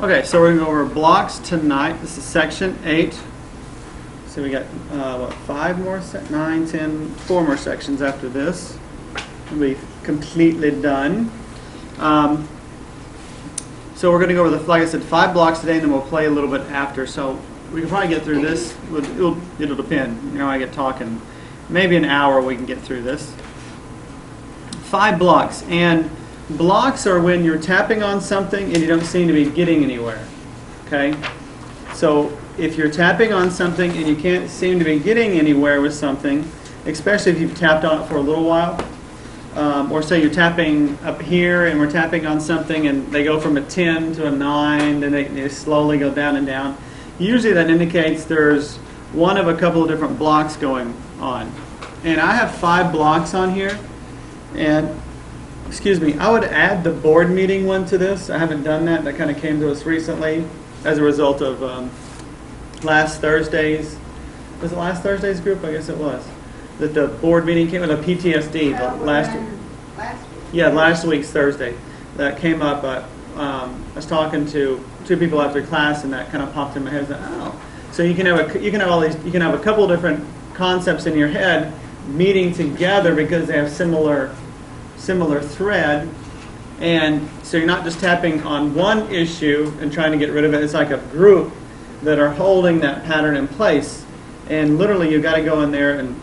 Okay, so we're going to go over blocks tonight. This is section 8. So we got, what, 5 more, 9, 10, 4 more sections after this. We'll be completely done. So we're going to go over, like I said, 5 blocks today, and then we'll play a little bit after. So we can probably get through this. It'll depend. You know, I get talking. Maybe an hour we can get through this. 5 blocks. And blocks are when you're tapping on something and you don't seem to be getting anywhere. Okay? So if you're tapping on something and you can't seem to be getting anywhere with something, especially if you've tapped on it for a little while, or say you're tapping up here and we're tapping on something and they go from a 10 to a 9, then they slowly go down and down. Usually that indicates there's one of a couple of different blocks going on. And I have 5 blocks on here. And excuse me, I would add the board meeting one to this. I haven't done that. That kind of came to us recently as a result of last Thursday's, was it last Thursday's group? I guess it was. That the board meeting came with a PTSD last week's Thursday. That came up. I was talking to 2 people after class, and that kind of popped in my head. I was like, oh, so you can have a couple of different concepts in your head meeting together because they have similar thread, and so you're not just tapping on one issue and trying to get rid of it. It's like a group that are holding that pattern in place, and literally you've got to go in there and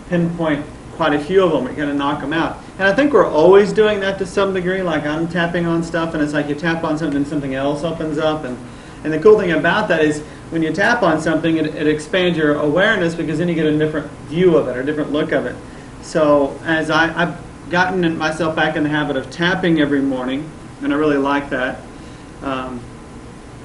pinpoint quite a few of them. You're going to knock them out. And I think we're always doing that to some degree. Like I'm tapping on stuff, and it's like you tap on something and something else opens up. And the cool thing about that is when you tap on something, it expands your awareness, because then you get a different view of it or a different look of it. So as I've gotten myself back in the habit of tapping every morning, and I really like that. I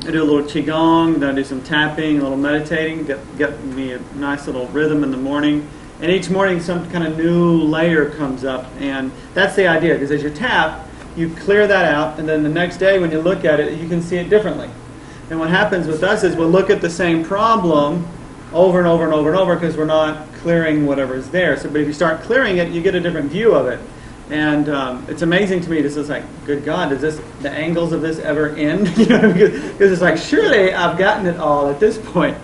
do a little qigong, then I do some tapping, a little meditating, get me a nice little rhythm in the morning. And each morning some kind of new layer comes up, and that's the idea, because as you tap, you clear that out, and then the next day when you look at it, you can see it differently. And what happens with us is we'll look at the same problem over and over and over and over because we're not clearing whatever's there. So, but if you start clearing it, you get a different view of it. And it's amazing to me. This is like, good God, does the angles of this ever end? Because it's like, surely I've gotten it all at this point.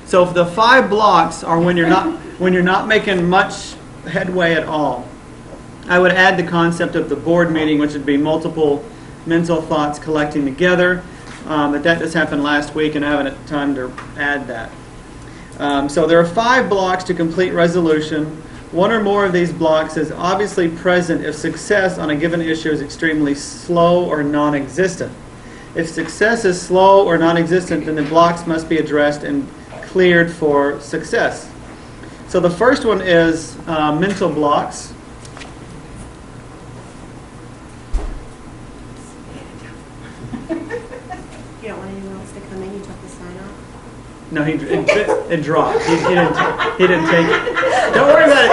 So the 5 blocks are when you're not making much headway at all. I would add the concept of the board meeting, which would be multiple mental thoughts collecting together. But that just happened last week, and I haven't had time to add that. So there are 5 blocks to complete resolution. One or more of these blocks is obviously present if success on a given issue is extremely slow or non-existent. If success is slow or non-existent, then the blocks must be addressed and cleared for success. So the first one is mental blocks. You don't want anyone else to come in? You took the sign off? No, it dropped. He didn't take it. Don't worry about it.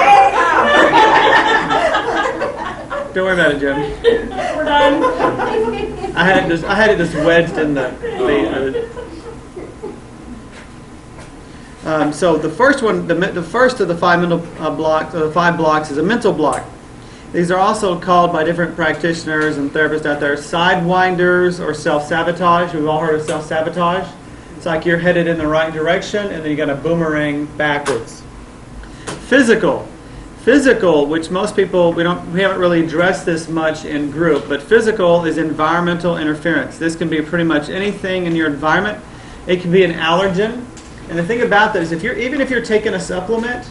Don't worry about it, Jim. We're done. I had it just wedged in the. So the first one, the first of the 5 mental blocks, or the 5 blocks, is a mental block. These are also called by different practitioners and therapists out there sidewinders or self-sabotage. We've all heard of self-sabotage. It's like you're headed in the right direction and then you got a boomerang backwards. Physical, which most people, we haven't really addressed this much in group, but physical is environmental interference. This can be pretty much anything in your environment. It can be an allergen. And the thing about that is even if you're taking a supplement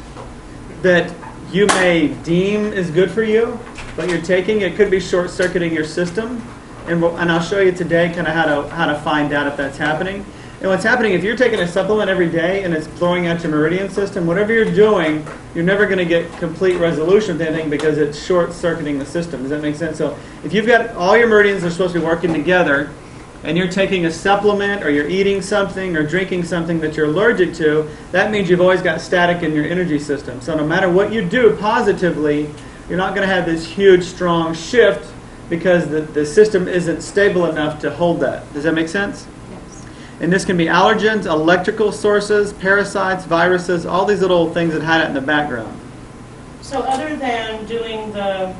that you may deem is good for you, but you're taking, it could be short-circuiting your system. And I'll show you today kind of how to find out if that's happening. And what's happening, if you're taking a supplement every day and it's throwing out your meridian system, whatever you're doing, you're never going to get complete resolution with anything because it's short-circuiting the system. Does that make sense? So if you've got all your meridians are supposed to be working together, and you're taking a supplement, or you're eating something, or drinking something that you're allergic to, that means you've always got static in your energy system. So no matter what you do positively, you're not going to have this huge, strong shift because the system isn't stable enough to hold that. Does that make sense? Yes. And this can be allergens, electrical sources, parasites, viruses, all these little things that hide out in the background. So other than doing the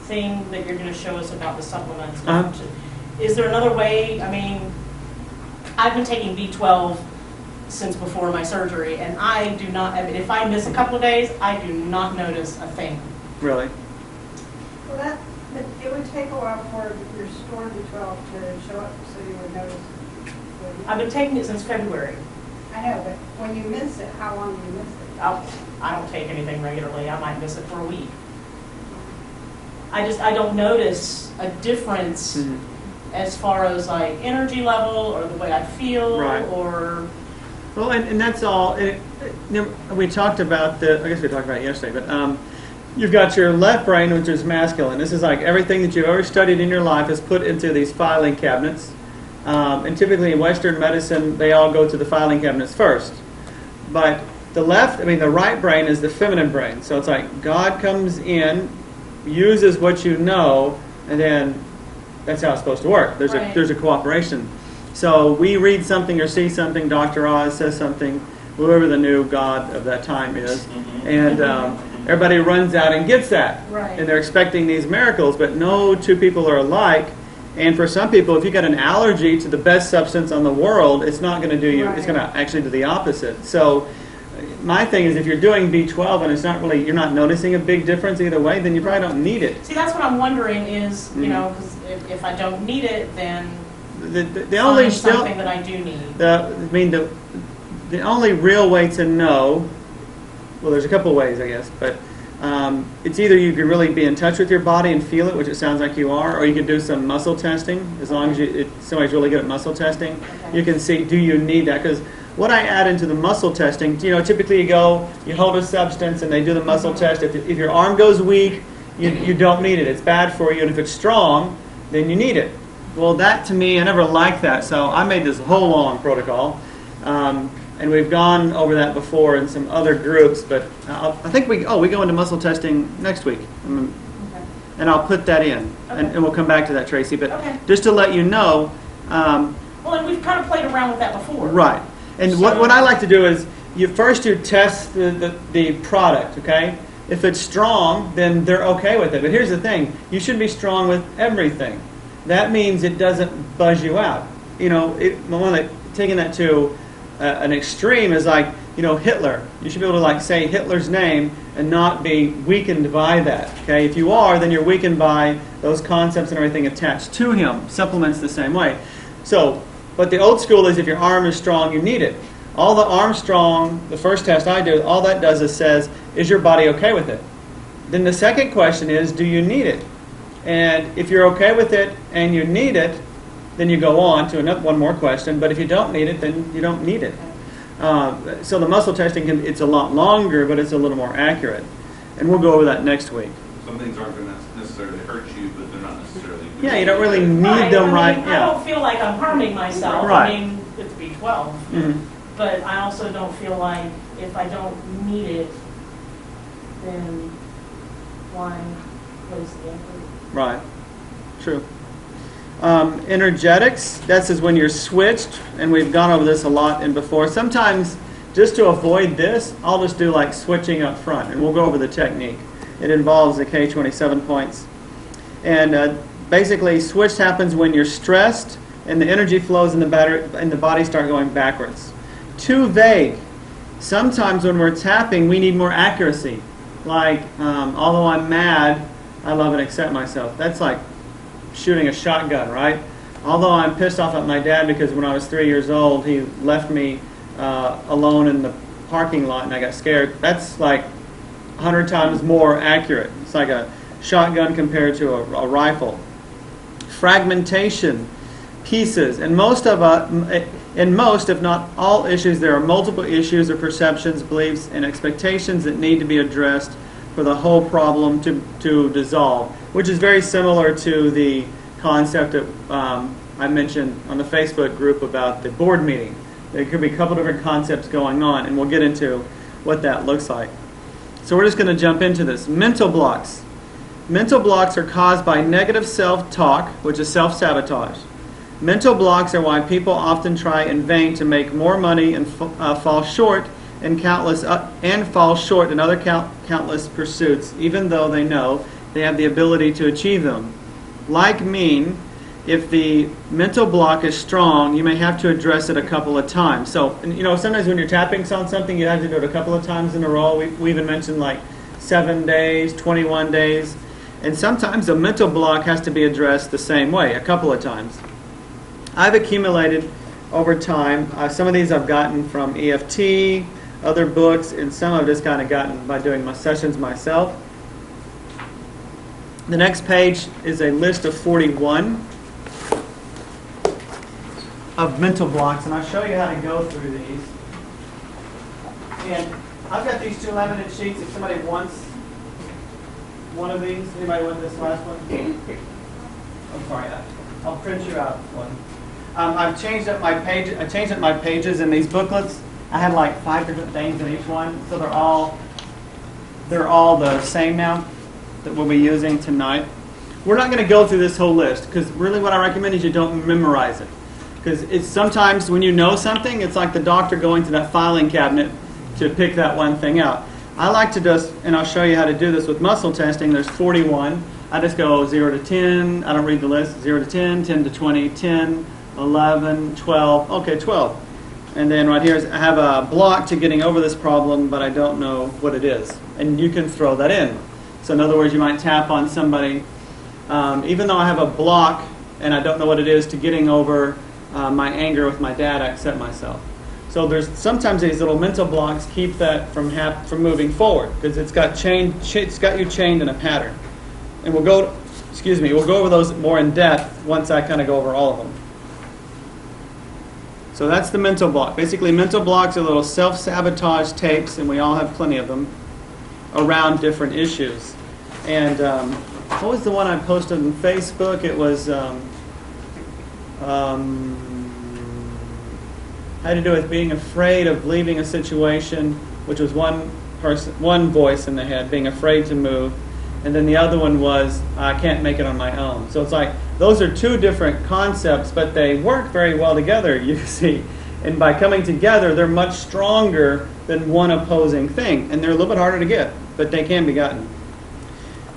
thing that you're going to show us about the supplements, is there another way? I mean, I've been taking B12 since before my surgery, and I do not, I mean, if I miss a couple of days, I do not notice a thing. Really? Well, but it would take a while for your stored B12 to show up, so you would notice. I've been taking it since February. I know, but when you miss it, how long do you miss it? I don't take anything regularly. I might miss it for a week. I don't notice a difference as far as like energy level or the way I feel or. Well, and that's all. We talked about I guess we talked about it yesterday, but you've got your left brain, which is masculine. This is like everything that you've ever studied in your life is put into these filing cabinets. And typically in Western medicine, they all go to the filing cabinets first. But the right brain is the feminine brain. So it's like God comes in, uses what you know, and then that's how it's supposed to work. There's a cooperation. So we read something or see something, Dr. Oz says something, whoever the new God of that time is, and everybody runs out and gets that. Right. And they're expecting these miracles, but no two people are alike. And for some people, if you got an allergy to the best substance on the world, it's not going to do you, it's going to actually do the opposite. So my thing is if you're doing B12 and it's not really, you're not noticing a big difference either way, then you probably don't need it. See, that's what I'm wondering is, you know, because if I don't need it, then the only something that I do need. The only real way to know, well, there's a couple ways, I guess, but it's either you can really be in touch with your body and feel it, which it sounds like you are, or you can do some muscle testing. As long as somebody's really good at muscle testing, you can see, do you need that? Because what I add into the muscle testing, you know, typically you hold a substance and they do the muscle test. If your arm goes weak, you don't need it. It's bad for you. And if it's strong, then you need it. Well, that to me, I never liked that. So I made this whole long protocol. And we've gone over that before in some other groups. But I think we go into muscle testing next week. And I'll put that in. And we'll come back to that, Tracy. But just to let you know. Well, and we've kind of played around with that before. Right. And what I like to do is you test the product, okay? If it's strong, then they're okay with it. But here's the thing. You should be strong with everything. That means it doesn't buzz you out. You know, taking that to an extreme is like, you know, Hitler. You should be able to like say Hitler's name and not be weakened by that. Okay? If you are, then you're weakened by those concepts and everything attached to him. Supplements the same way. So, but the old school is if your arm is strong, you need it. All the arm strong, the first test I do, all that does is says, is your body okay with it? Then the second question is, do you need it? And if you're okay with it and you need it, then you go on to one more question. But if you don't need it, then you don't need it. So the muscle testing, it's a lot longer, but it's a little more accurate. And we'll go over that next week. Some things aren't going to necessarily hurt you, but they're not necessarily good. Yeah, you don't really need them right. I don't feel like I'm harming myself. Right. I mean, it's B12. But I also don't feel like if I don't need it, then why waste the effort? Right. True. Energetics, that's is when you're switched, and we've gone over this a lot in before. Sometimes, just to avoid this, I'll just do like switching up front, and we'll go over the technique. It involves the K27 points. And basically, switch happens when you're stressed, and the energy flows in the body start going backwards. Too vague. Sometimes when we're tapping, we need more accuracy. Like, although I'm mad, I love and accept myself. That's like shooting a shotgun, right? Although I'm pissed off at my dad because when I was 3 years old, he left me alone in the parking lot and I got scared. That's like 100 times more accurate. It's like a shotgun compared to a rifle. Fragmentation, pieces, and most, if not all issues, there are multiple issues or perceptions, beliefs, and expectations that need to be addressed for the whole problem to dissolve, which is very similar to the concept that I mentioned on the Facebook group about the board meeting. There could be a couple different concepts going on, and we'll get into what that looks like. So we're just going to jump into this. Mental blocks. Mental blocks are caused by negative self-talk, which is self-sabotage. Mental blocks are why people often try in vain to make more money and fall short in other countless pursuits, even though they know they have the ability to achieve them. Like mean, if the mental block is strong, you may have to address it a couple of times. So, sometimes when you're tapping on something, you have to do it a couple of times in a row. We even mentioned like 7 days, 21 days. And sometimes the mental block has to be addressed the same way, a couple of times. I've accumulated over time, some of these I've gotten from EFT, other books, and some I've just kind of gotten by doing my sessions myself. The next page is a list of 41 of mental blocks, and I'll show you how to go through these. And I've got these 2 laminate sheets. If somebody wants one of these, anybody want this last one? I'm sorry, I'll print you out one. I've changed up my page. I changed up my pages in these booklets. I had like 5 different things in each one, so they're all the same now that we'll be using tonight. We're not going to go through this whole list because really what I recommend is you don't memorize it. Because it's sometimes when you know something, it's like the doctor going to that filing cabinet to pick that one thing out. I like to just, and I'll show you how to do this with muscle testing. There's 41. I just go 0 to 10. I don't read the list. 0 to 10, 10 to 20, 10, 11, 12. Okay, 12. And then right here, I have a block to getting over this problem, but I don't know what it is. And you can throw that in. So in other words, you might tap on somebody. Even though I have a block and I don't know what it is to getting over my anger with my dad, I accept myself. So there's sometimes these little mental blocks keep that from moving forward because it's got you chained in a pattern. And we'll go over those more in depth once I kind of go over all of them. So that's the mental block. Basically, mental blocks are little self-sabotage tapes, and we all have plenty of them, around different issues. And what was the one I posted on Facebook? It was had to do with being afraid of leaving a situation, which was one voice in the head, being afraid to move. And then the other one was, I can't make it on my own. So it's like, those are 2 different concepts, but they work very well together, you see. And by coming together, they're much stronger than one opposing thing. And they're a little bit harder to get, but they can be gotten.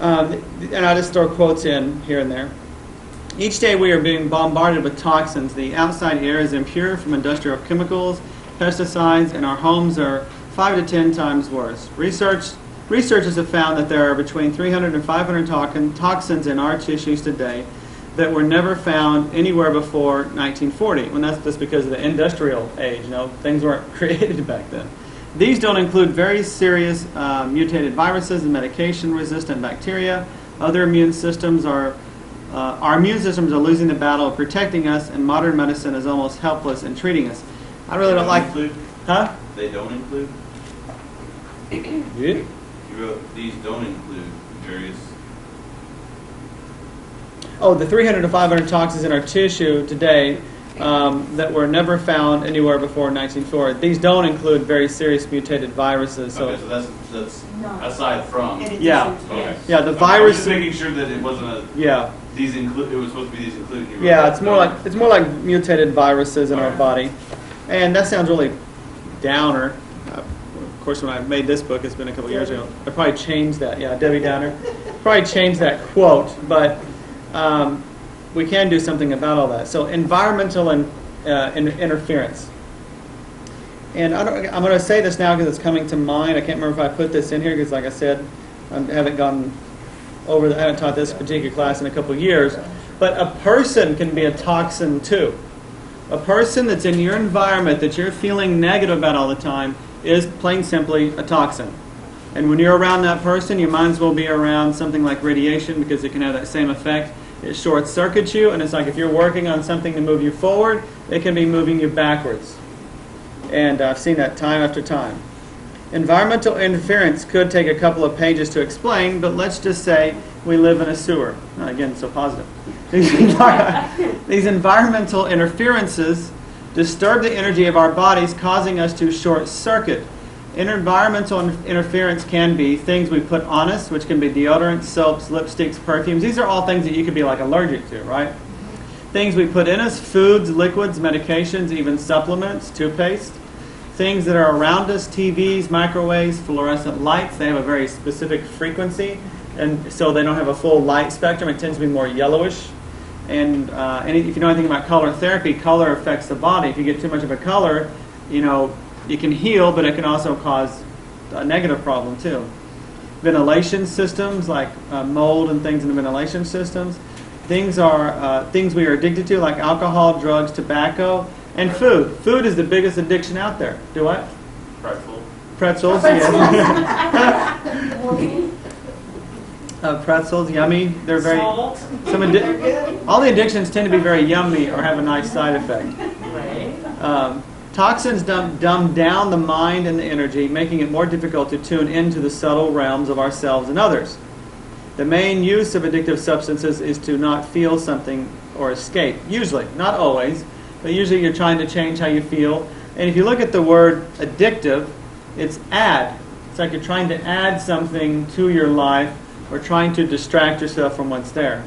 And I'll just throw quotes in here and there. Each day we are being bombarded with toxins. The outside air is impure from industrial chemicals, pesticides, and our homes are 5 to 10 times worse. Researchers have found that there are between 300 and 500 toxins in our tissues today that were never found anywhere before 1940. And that's just because of the industrial age. Things weren't created back then. These don't include very serious mutated viruses and medication-resistant bacteria. Our immune systems are losing the battle of protecting us, and modern medicine is almost helpless in treating us. I really don't like. Huh? They don't include? Yeah. You wrote, these don't include various... Oh, the 300 to 500 toxins in our tissue today that were never found anywhere before 1940. These don't include very serious mutated viruses. So, okay, so that's aside from... Yeah. Okay. Yeah, the I was virus... just making sure that it wasn't a... Yeah. It was supposed to be these included. Yeah, it's more like mutated viruses in our body. And that sounds really downer. Of course, when I made this book, it's been a couple years ago. I probably changed that. Yeah, Debbie Downer. Probably changed that quote, but we can do something about all that. So environmental interference. And I'm going to say this now because it's coming to mind. I can't remember if I put this in here because, like I said, I haven't taught this particular class in a couple of years. But a person can be a toxin too. A person that's in your environment that you're feeling negative about all the time is plain simply a toxin. And when you're around that person, you might as well be around something like radiation because it can have that same effect. It short circuits you, and it's like if you're working on something to move you forward, it can be moving you backwards. And I've seen that time after time. Environmental interference could take a couple of pages to explain, but let's just say we live in a sewer. Again, so positive. These environmental interferences disturb the energy of our bodies, causing us to short circuit. Environmental interference can be things we put on us, which can be deodorants, soaps, lipsticks, perfumes. These are all things that you could be like allergic to, right? Things we put in us, foods, liquids, medications, even supplements, toothpaste. Things that are around us, TVs, microwaves, fluorescent lights. They have a very specific frequency, and so they don't have a full light spectrum. It tends to be more yellowish. And if you know anything about color therapy, color affects the body. If you get too much of a color, you know, it can heal, but it can also cause a negative problem too. Ventilation systems, like mold and things in the ventilation systems. Things we are addicted to, like alcohol, drugs, tobacco, and food. Food is the biggest addiction out there. Do what? Pretzel. Pretzels, yeah. Pretzels, yummy. They're very. Salt. All the addictions tend to be very yummy or have a nice side effect. Right. Toxins dumb down the mind and the energy, making it more difficult to tune into the subtle realms of ourselves and others. The main use of addictive substances is to not feel something or escape. Usually, not always, but usually you're trying to change how you feel. And if you look at the word addictive, it's add. It's like you're trying to add something to your life or trying to distract yourself from what's there.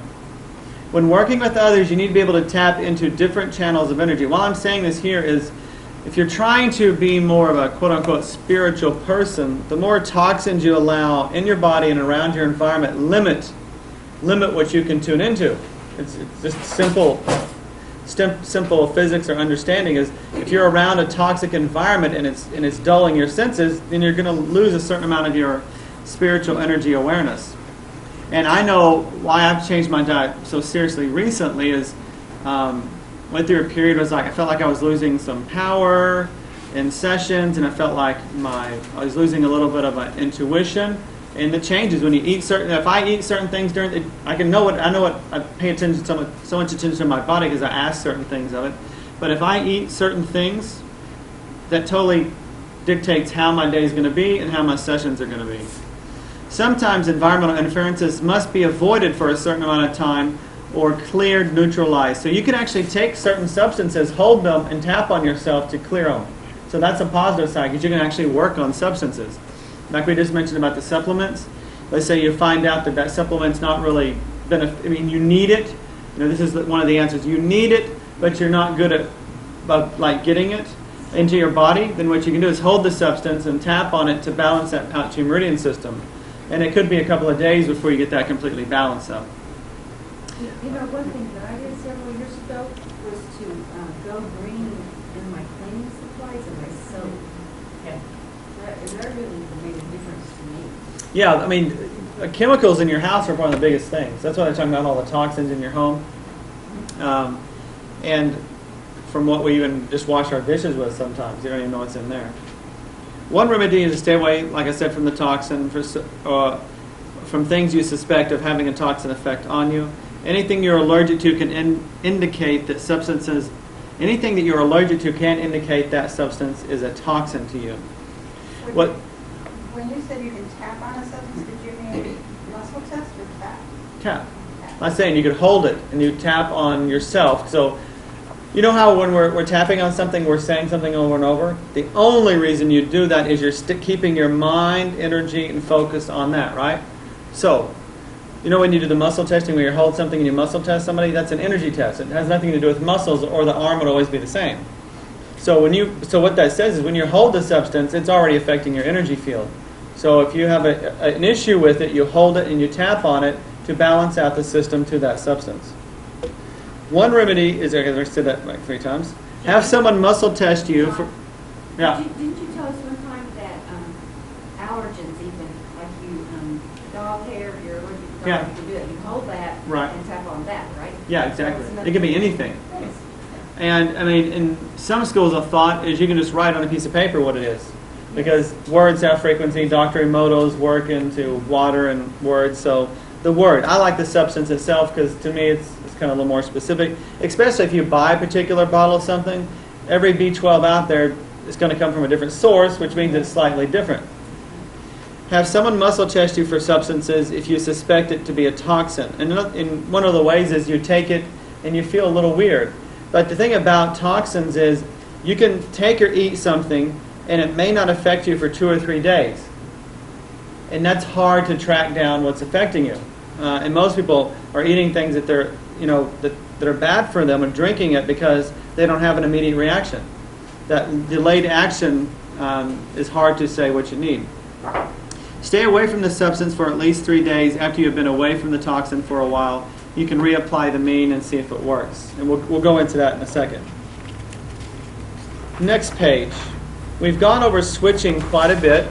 When working with others, you need to be able to tap into different channels of energy. While I'm saying this here is, if you're trying to be more of a quote-unquote spiritual person, the more toxins you allow in your body and around your environment limit what you can tune into. It's just simple physics or understanding is, if you're around a toxic environment and it's dulling your senses, then you're going to lose a certain amount of your spiritual energy awareness. And I know why I've changed my diet so seriously recently is went through a period was like I felt like I was losing some power in sessions, and I felt like I was losing a little bit of my intuition. And the changes when you eat if I eat certain things during I pay attention so much attention to my body because I ask certain things of it. But if I eat certain things, that totally dictates how my day is going to be and how my sessions are going to be. Sometimes environmental interferences must be avoided for a certain amount of time or cleared, neutralized. So you can actually take certain substances, hold them, and tap on yourself to clear them. So that's a positive side, because you can actually work on substances. Like we just mentioned about the supplements. Let's say you find out that supplement's not really you need it. You know, this is one of the answers. You need it, but you're not good at getting it into your body. Then what you can do is hold the substance and tap on it to balance that out to your meridian system. And it could be a couple of days before you get that completely balanced up. You know, one thing that I did several years ago was to go green in my cleaning supplies and my soap. Yeah. That really made a difference to me. Yeah, I mean, chemicals in your house are one of the biggest things. That's why they're talking about all the toxins in your home. And from what we even just wash our dishes with sometimes, you don't even know what's in there. One remedy is to stay away, like I said, from the toxin, from things you suspect of having a toxin effect on you. Anything you're allergic to can indicate that substances, anything that you're allergic to can indicate that substance is a toxin to you. When you said you can tap on a substance, did you mean muscle test or tap? Tap. I'm saying you could hold it and you tap on yourself. So you know how when we're tapping on something, we're saying something over and over? The only reason you do that is you're keeping your mind, energy, and focus on that, right? So, you know when you do the muscle testing, where you hold something and you muscle test somebody, that's an energy test. It has nothing to do with muscles, or the arm would always be the same. So what that says is when you hold the substance, it's already affecting your energy field. So if you have an issue with it, you hold it and you tap on it to balance out the system to that substance. One remedy is, I said that like 3 times, have someone muscle test you for, yeah. Didn't you tell us one time that allergens, even like you dog hair, if you're allergic to dog, Yeah. you can do it. You hold that Right. and tap on that, right? Yeah, exactly. So it's It can be anything. Yes. And I mean, in some schools of thought is you can just write on a piece of paper what it is. Because words have frequency, Dr. Emoto's work into water and words. So the word, I like the substance itself because to me it's kind of a little more specific. Especially if you buy a particular bottle of something, every B12 out there is going to come from a different source, which means it's slightly different. Have someone muscle test you for substances if you suspect it to be a toxin. And one of the ways is you take it and you feel a little weird. But the thing about toxins is you can take or eat something and it may not affect you for 2 or 3 days. And that's hard to track down what's affecting you. And most people are eating things that that are bad for them and drinking it because they don't have an immediate reaction. That delayed action is hard to say what you need. Stay away from the substance for at least 3 days after you've been away from the toxin for a while you can reapply the mean and see if it works. And we'll go into that in a second. Next page. We've gone over switching quite a bit.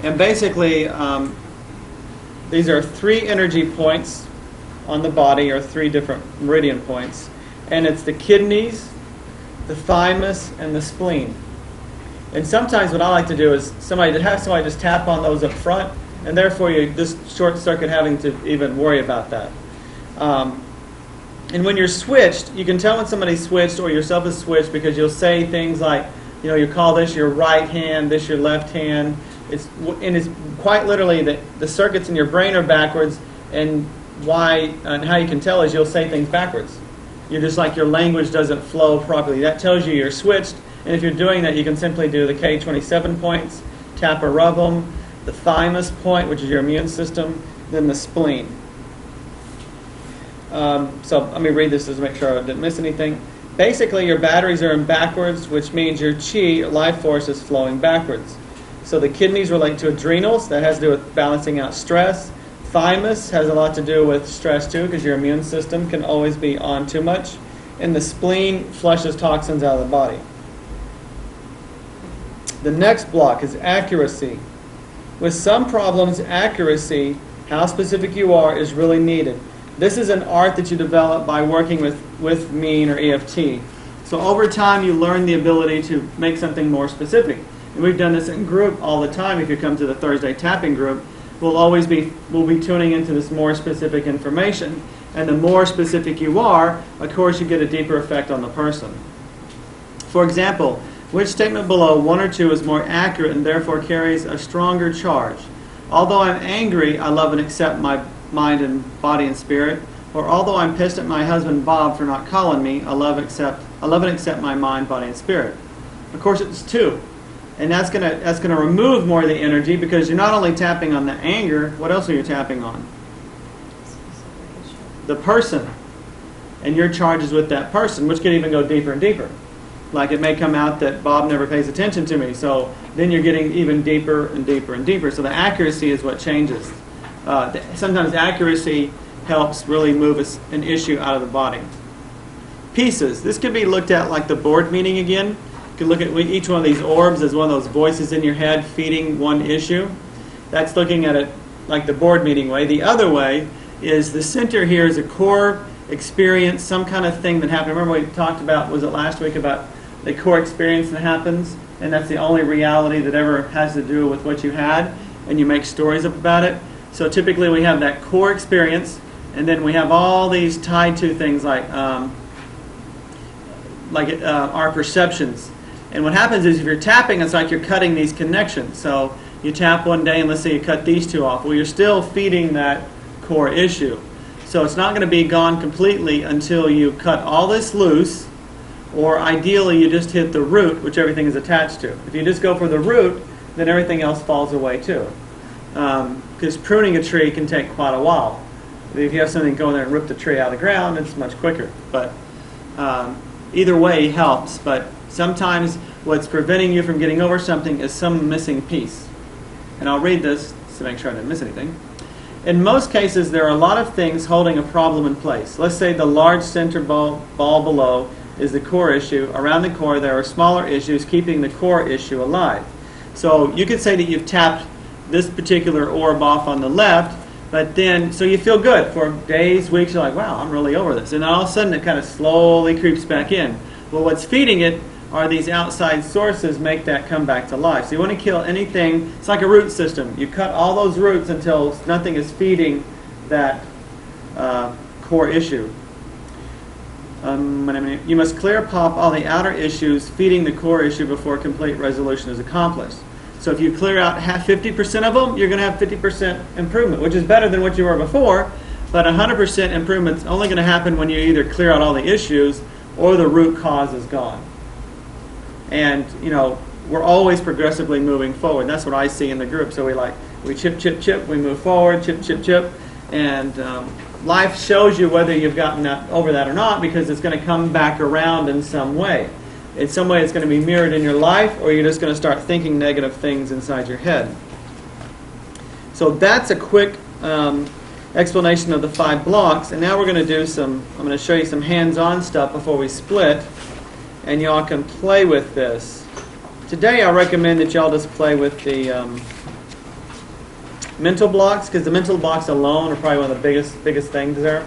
And basically, these are 3 energy points on the body, or 3 different meridian points. And it's the kidneys, the thymus, and the spleen. And sometimes what I like to do is have somebody just tap on those up front, and therefore you just short circuit having to even worry about that. And when you're switched, you can tell when somebody's switched or yourself is switched because you'll say things like, you call this your right hand, this your left hand. It's quite literally that the circuits in your brain are backwards, and how you can tell is you'll say things backwards. You're just like your language doesn't flow properly. That tells you you're switched. And if you're doing that, you can simply do the K27 points, tap or rub them, the thymus point, which is your immune system, then the spleen. So let me read this just to make sure I didn't miss anything. Basically, your batteries are in backwards, which means your chi, life force, is flowing backwards. So the kidneys relate to adrenals. That has to do with balancing out stress. Thymus has a lot to do with stress too, because your immune system can always be on too much. And the spleen flushes toxins out of the body. The next block is accuracy. With some problems, accuracy, how specific you are, is really needed. This is an art that you develop by working with mean or EFT. So over time, you learn the ability to make something more specific. And we've done this in group all the time. If you come to the Thursday tapping group, we'll be tuning into this more specific information. And the more specific you are, of course, you get a deeper effect on the person. For example, which statement below, 1 or 2, is more accurate and therefore carries a stronger charge? Although I'm angry, I love and accept my mind and body and spirit. Or although I'm pissed at my husband Bob for not calling me, I love and accept my mind, body, and spirit. Of course, it's 2. And that's gonna remove more of the energy, because you're not only tapping on the anger, what else are you tapping on? The person. And your charge is with that person, which could even go deeper and deeper. Like it may come out that Bob never pays attention to me, so then you're getting even deeper and deeper and deeper. So the accuracy is what changes. Sometimes accuracy helps really move an issue out of the body. Pieces. This could be looked at like the board meeting again. You can look at each one of these orbs as one of those voices in your head feeding one issue. That's looking at it like the board meeting way. The other way is the center here is a core experience, some kind of thing that happened. Remember we talked about, was it last week, about the core experience that happens, and that's the only reality that ever has to do with what you had, and you make stories up about it. So typically we have that core experience, and then we have all these tied to things like our perceptions. And what happens is if you're tapping, it's like you're cutting these connections. So you tap one day and let's say you cut these 2 off. Well, you're still feeding that core issue. So it's not going to be gone completely until you cut all this loose, or ideally you just hit the root, which everything is attached to. If you just go for the root, then everything else falls away too. Because pruning a tree can take quite a while. If you have something go in there and rip the tree out of the ground, it's much quicker. But either way helps. But sometimes what's preventing you from getting over something is some missing piece. And I'll read this to make sure I didn't miss anything. In most cases, there are a lot of things holding a problem in place. Let's say the large center ball below is the core issue. Around the core, there are smaller issues keeping the core issue alive. So you could say that you've tapped this particular orb off on the left, but then, so you feel good for days, weeks, you're like, wow, I'm really over this. And then all of a sudden it kind of slowly creeps back in. Well, what's feeding it are these outside sources make that come back to life. So you want to kill anything. It's like a root system. You cut all those roots until nothing is feeding that core issue. You must clear pop all the outer issues feeding the core issue before complete resolution is accomplished. So if you clear out 50% of them, you're going to have 50% improvement, which is better than what you were before. But 100% improvement is only going to happen when you either clear out all the issues or the root cause is gone. And, we're always progressively moving forward. That's what I see in the group. So we chip, chip, chip, we move forward, chip, chip, chip. And life shows you whether you've gotten over that or not, because it's going to come back around in some way. In some way it's going to be mirrored in your life, or you're just going to start thinking negative things inside your head. So that's a quick explanation of the 5 blocks. And now we're going to do some, I'm going to show you some hands-on stuff before we split. And y'all can play with this. Today I recommend that y'all just play with the mental blocks, because the mental blocks alone are probably one of the biggest things there.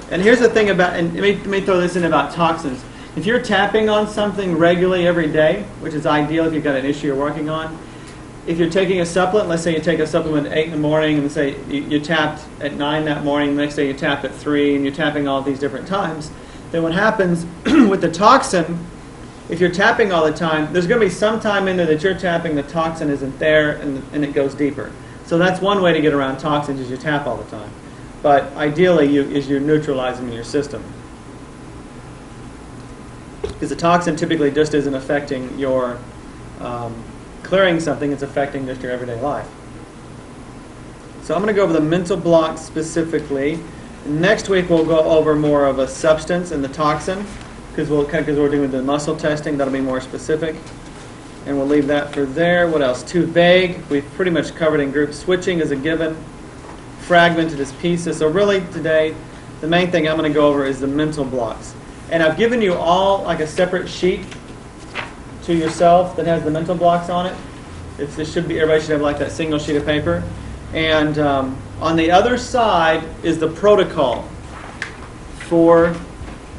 And here's the thing about, and let me throw this in about toxins. If you're tapping on something regularly every day, which is ideal if you've got an issue you're working on, if you're taking a supplement, let's say you take a supplement at 8 in the morning, and say you tapped at 9 that morning, the next day you tapped at 3, and you're tapping all these different times, then what happens with the toxin, if you're tapping all the time, there's going to be some time in there that you're tapping, the toxin isn't there, and it goes deeper. So that's one way to get around toxins, is you tap all the time. But ideally, you neutralize them in your system. Because the toxin typically just isn't affecting your clearing something, it's affecting just your everyday life. So I'm going to go over the mental blocks specifically. Next week we'll go over more of a substance and the toxin, because we're doing the muscle testing. That'll be more specific. And we'll leave that for there. What else? Too vague. We've pretty much covered in group. Switching is a given. Fragmented as pieces. So really today, the main thing I'm going to go over is the mental blocks. And I've given you all like a separate sheet to yourself that has the mental blocks on it. Everybody should have like that single sheet of paper. And on the other side is the protocol for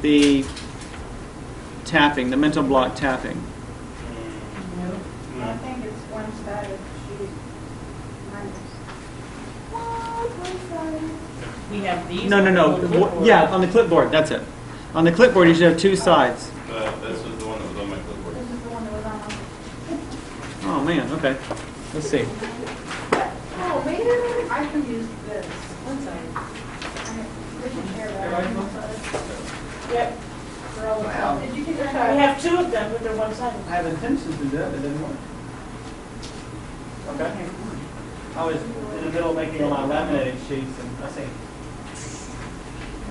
the tapping, the mental block tapping. I think it's one-sided sheet. We have these. No. Yeah, on the clipboard. That's it. On the clipboard, you should have 2 sides. This was the one that was on my clipboard. This is the one that was on my. Oh man. Okay. Let's see. Oh, man, I can use this. One side. We can share that. Yep. For all the Wow. Did you get We your have 2 of them, but they're one-sided. I have intentions to do that, but it didn't work. Okay. I was in the middle of making all my laminated sheets, and I see.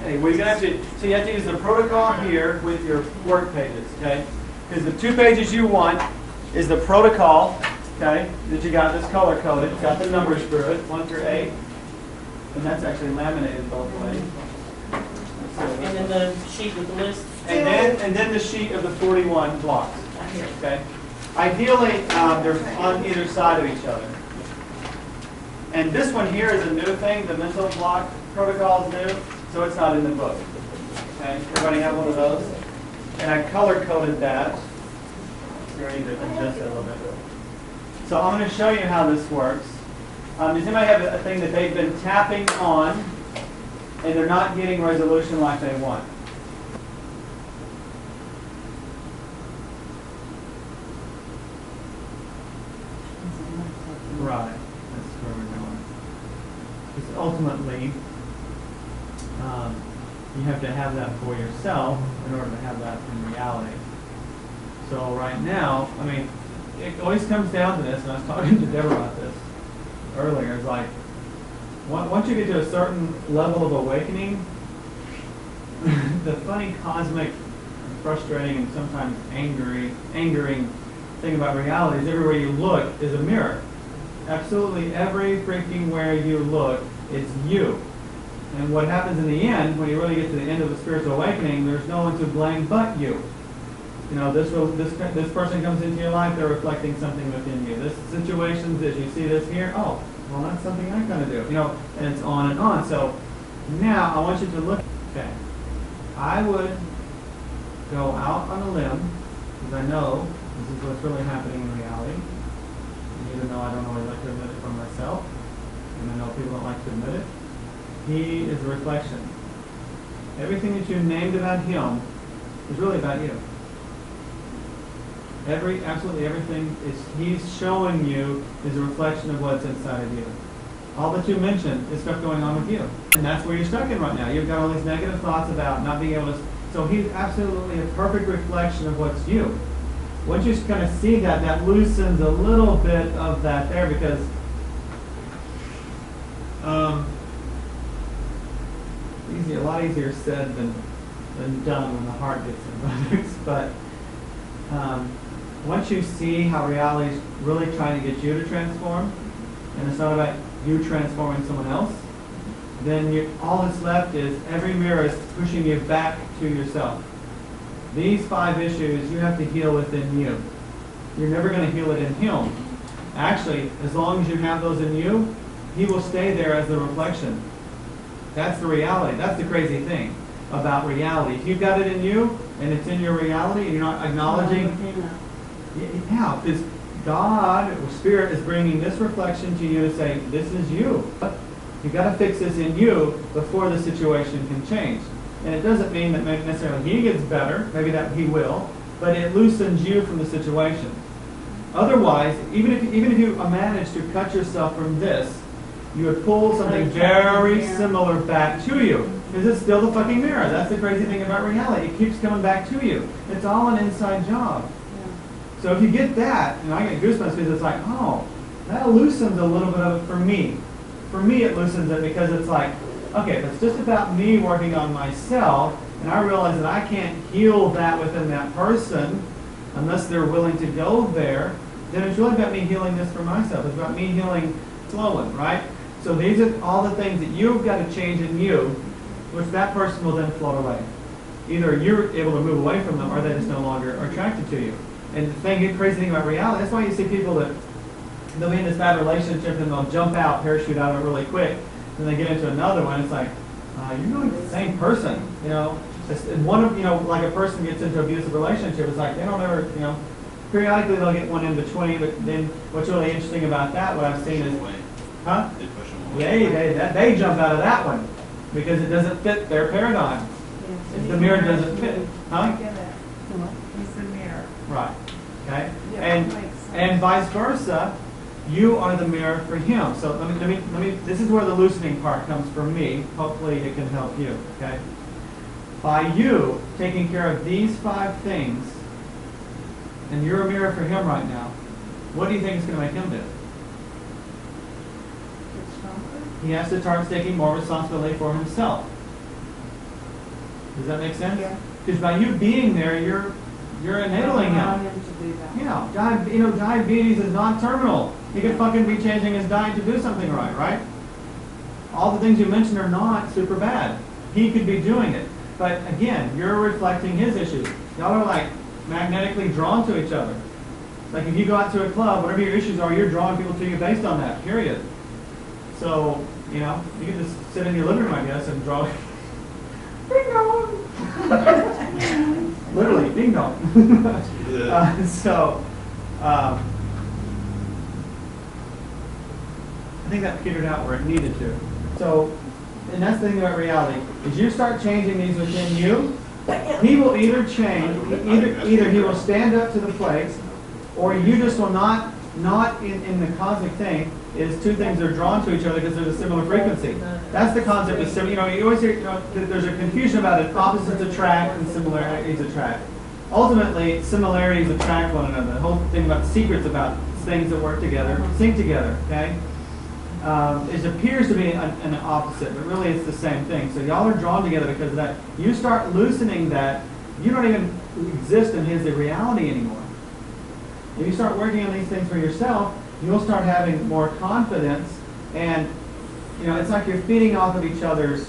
Anyway, you're gonna have to. So you have to use the protocol here with your work pages, okay? Because the 2 pages you want is the protocol, okay? That you got this color coded, got the numbers through it, 1 through 8, and that's actually laminated both ways. And then the sheet with the list. And then the sheet of the 41 blocks. Right here. Okay. Ideally, they're on either side of each other. And this one here is a new thing. The mental block protocol is new, so it's not in the book. Okay. Everybody have one of those? And I color coded that. You're going to adjust it a little bit. So I'm going to show you how this works. Does anybody have a thing that they've been tapping on, and they're not getting resolution like they want? Right. That's where we're going. Because ultimately, you have to have that for yourself in order to have that in reality. So right now, I mean, it always comes down to this, and I was talking to Deborah about this earlier. It's like, once you get to a certain level of awakening, the funny, cosmic, frustrating, and sometimes angering thing about reality is everywhere you look is a mirror. Absolutely every freaking where you look, it's you. And what happens in the end, when you really get to the end of the spiritual awakening, there's no one to blame but you. You know, this person comes into your life, they're reflecting something within you. This situations, as you see this here, oh, well, that's something I'm going to do. You know, and it's on and on. So now I want you to look. Okay, I would go out on a limb because I know this is what's really happening in reality. And even though I don't always like to admit it for myself, and I know people don't like to admit it, he is a reflection. Everything that you named about him is really about you. Absolutely everything he's showing you is a reflection of what's inside of you. All that you mentioned is stuff going on with you. And that's where you're stuck in right now. You've got all these negative thoughts about not being able to. So he's absolutely a perfect reflection of what's you. Once you kind of see that, that loosens a little bit of that there, because a lot easier said than done when the heart gets involved. But once you see how reality is really trying to get you to transform, and it's not about you transforming someone else, then all that's left is every mirror is pushing you back to yourself. These 5 issues you have to heal within you. You're never going to heal it in him. Actually, as long as you have those in you, he will stay there as the reflection. That's the reality. That's the crazy thing about reality. If you've got it in you, and it's in your reality, and you're not acknowledging, yeah, because God or Spirit is bringing this reflection to you to say, this is you. You've got to fix this in you before the situation can change. And it doesn't mean that necessarily he gets better, maybe that he will, but it loosens you from the situation. Otherwise, even if you manage to cut yourself from this, you would pull something very similar back to you. Because it's still the fucking mirror. That's the crazy thing about reality. It keeps coming back to you. It's all an inside job. So if you get that, and I get goosebumps because it's like, oh, that loosens a little bit of it for me. For me, it loosens it because it's like, okay, if it's just about me working on myself, and I realize that I can't heal that within that person unless they're willing to go there, then it's really about me healing this for myself. It's about me healing flowing, right? So these are all the things that you've got to change in you, which that person will then float away. Either you're able to move away from them, or they just no longer are attracted to you. And the crazy thing about reality, that's why you see people that they'll be in this bad relationship and they'll jump out, parachute out of it really quick, and they get into another one. It's like, you're not the same person, you know. Like a person gets into an abusive relationship, it's like they don't ever, periodically they'll get one in between. But then what's really interesting about that, what I've seen is, They push them away. they jump out of that one because it doesn't fit their paradigm. If the mirror doesn't fit, I get it. It's the mirror. Right. Okay. Yeah, And that makes sense. and vice versa, you are the mirror for him. So let me. This is where the loosening part comes from me. Hopefully, it can help you. Okay. By you taking care of these 5 things, and you're a mirror for him right now. What do you think is going to make him do? It's stronger. He has to start taking more responsibility for himself. Does that make sense? Yeah. Because by you being there, you're enabling Allow him. him to do that. Yeah, diabetes is not terminal. He could fucking be changing his diet to do something right? All the things you mentioned are not super bad. He could be doing it. But again, you're reflecting his issues. Y'all are like magnetically drawn to each other. Like if you go out to a club, whatever your issues are, you're drawing people to you based on that, period. So, you can just sit in your living room, I guess, and draw. Ding dong! Literally, ding dong. I think that petered out where it needed to. So, and that's the thing about reality. As you start changing these within you, he will either change, either he will stand up to the plate, or you just will not in the cosmic thing, is 2 things are drawn to each other because there's a similar frequency. That's the concept of similar. You always hear, there's a confusion about it. Opposites attract and similarities attract. Ultimately, similarities attract one another. The whole thing about the secrets about things that work together, sync together, okay? It appears to be an opposite, but really it's the same thing. So y'all are drawn together because of that. You start loosening that, you don't even exist in his reality anymore. If you start working on these things for yourself, you'll start having more confidence, and it's like you're feeding off of each other's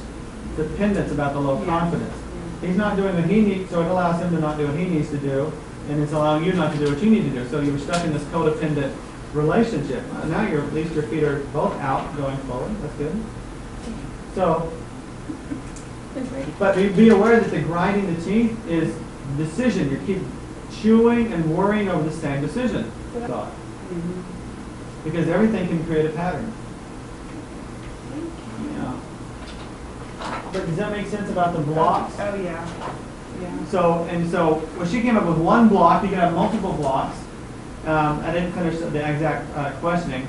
dependence about the low confidence. He's not doing what he needs, so it allows him to not do what he needs to do, and it's allowing you not to do what you need to do. So you were stuck in this codependent relationship. Now at least your feet are both out going forward. That's good. So, but be aware that the grinding the teeth is decision. You keep chewing and worrying over the same decision. Thought. Because everything can create a pattern. Yeah. But does that make sense about the blocks? Oh, yeah. Yeah. So when she came up with 1 block, you can have multiple blocks. I didn't finish the exact questioning.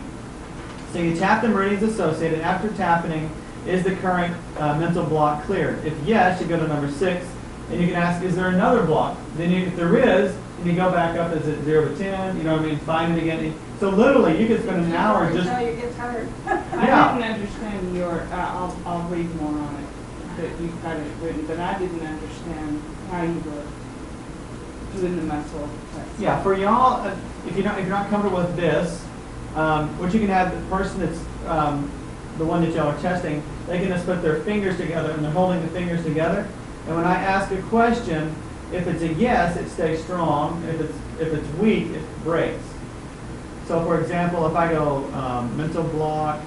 So you tap the meridians associated. After tapping, is the current mental block cleared? If yes, you go to number 6, and you can ask, is there another block? Then if there is, then you go back up, is it 0 to 10? Find it again. So literally, you could spend an hour just... Until you get tired. I didn't understand your, I'll read more on it, that you've got it written, but I didn't understand how you were doing the muscle test. Yeah, for y'all, if you're not comfortable with this, what you can have, the person that's the one that y'all are testing, they can just put their fingers together and they're holding the fingers together. And when I ask a question, if it's a yes, it stays strong. If it's weak, it breaks. So for example, if I go mental block,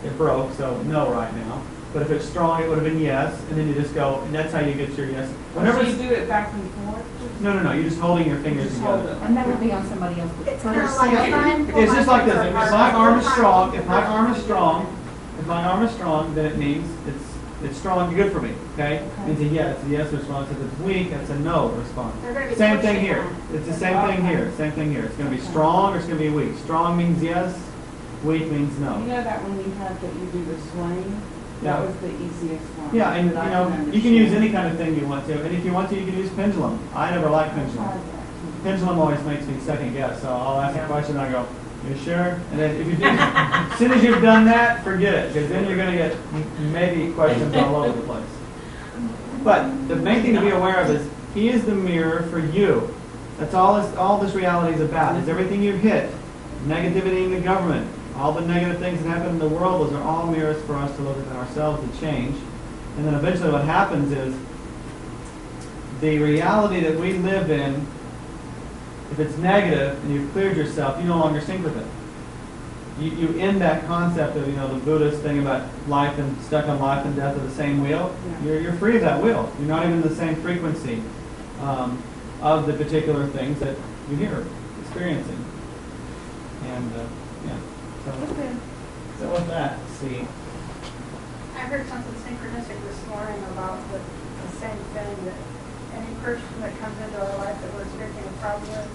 it broke, so no right now. But if it's strong, it would have been yes, and then you just go, and that's how you get your yes. So you do it back and forth? No, you're just holding your fingers Just hold together. it. And that would be on somebody else's. It's kind of like a sign. It's just like this. If my arm is strong, if my arm is strong, then it means it's strong, good for me. Okay? It means a yes. It's a yes response. If it's weak, it's a no response. They're gonna be Same thing pushing here. on. It's the same thing here. Same thing here. It's going to be strong or it's going to be weak. Strong means yes. Weak means You no. know that when we had that you do the swing? Yeah. That was the easiest one. Yeah, and that I you can use understand. any kind of thing you want to, and if you want to, you can use pendulum. I never liked pendulum. Pendulum always makes me second guess. So I'll ask a question, and I go, "You sure?" And then if you do, as soon as you've done that, forget it, because then you're going to get maybe questions all over the place. But the main thing to be aware of is he is the mirror for you. That's all this reality is about. Is everything you hit, negativity in the government, all the negative things that happen in the world, those are all mirrors for us to look at ourselves to change. And then eventually what happens is the reality that we live in, if it's negative and you've cleared yourself, you no longer sync with it. You end that concept of, the Buddhist thing about life and stuck on life and death of the same wheel. Yeah. You're free of that wheel. You're not even in the same frequency of the particular things that you're experiencing. And yeah. So with that, see. I heard something synchronistic this morning about the same thing, that any person that comes into our life that we're experiencing a problem with,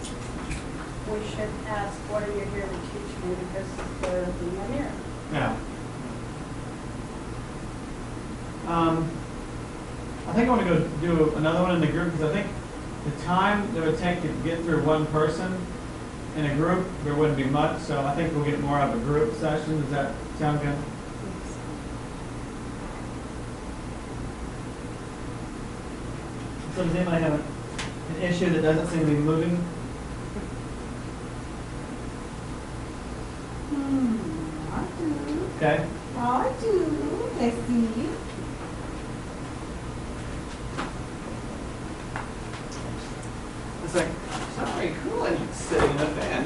we should ask, what are you here to teach me? Because they're being a mirror. Yeah. I think I want to go do another one in the group because I think the time that it would take to get through one person in a group, there wouldn't be much. So I think we'll get more of a group session. Does that sound good? So does anybody have an issue that doesn't seem to be moving? I do. Okay. I do. Let's see. It's like, it's not very cool and it's sitting in a fan.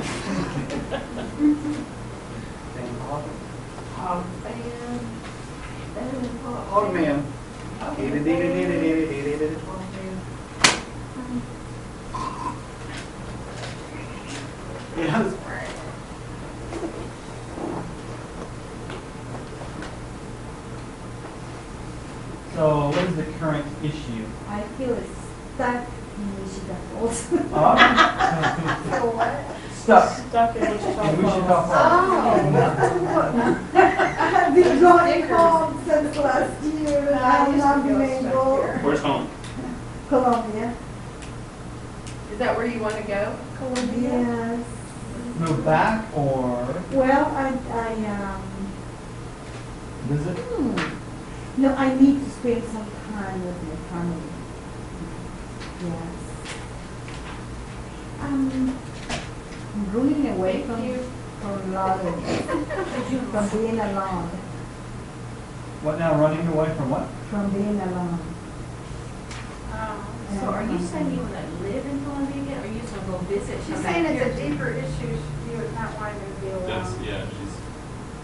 Hog man. Yes. So, what is the current issue? I feel stuck in Wichita Falls. So what? Stuck Stuck in Wichita in Wichita Falls. Falls. I have been going home since last year. I have not been able. Where's home? Colombia. Is that where you want to go? Yes. Move back or Well, I visit? no, I need to spend some time with my family. Yes. I'm running away from a lot of, from being alone, What now? Running away from what? from being alone. So are you saying you want to live in Colombia again, or you just want to go visit? She's saying it's a deeper issue, you would not want to be alone. That's, yeah,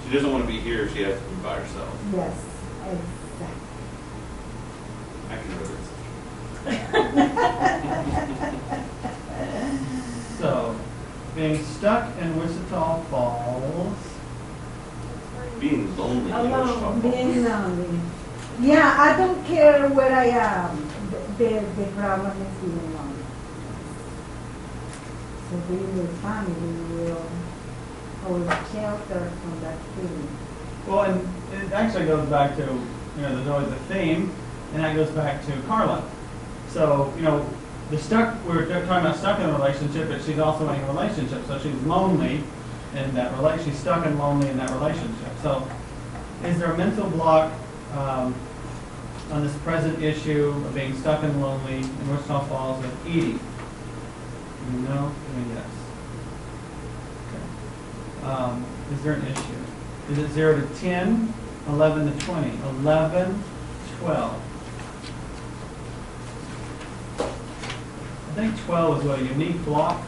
she doesn't want to be here, she has to be by herself. Yes, exactly. I can relate. So, being stuck in Wichita Falls. Being lonely. in Alone, Wichita Falls. being lonely. Yeah, I don't care where I am. The problem is being alone. So being with family will shelter from that feeling. Well, and it actually goes back to, there's always a theme, and that goes back to Carla. So, the stuck, we were talking about stuck in a relationship, but she's also in a relationship. So she's lonely in that relationship. She's stuck and lonely in that relationship. So, is there a mental block on this present issue of being stuck and lonely in Wichita Falls with Edie? No? Yes. Okay. Is there an issue? Is it 0 to 10? 11 to 20. 11, 12. I think 12 is what, a unique block?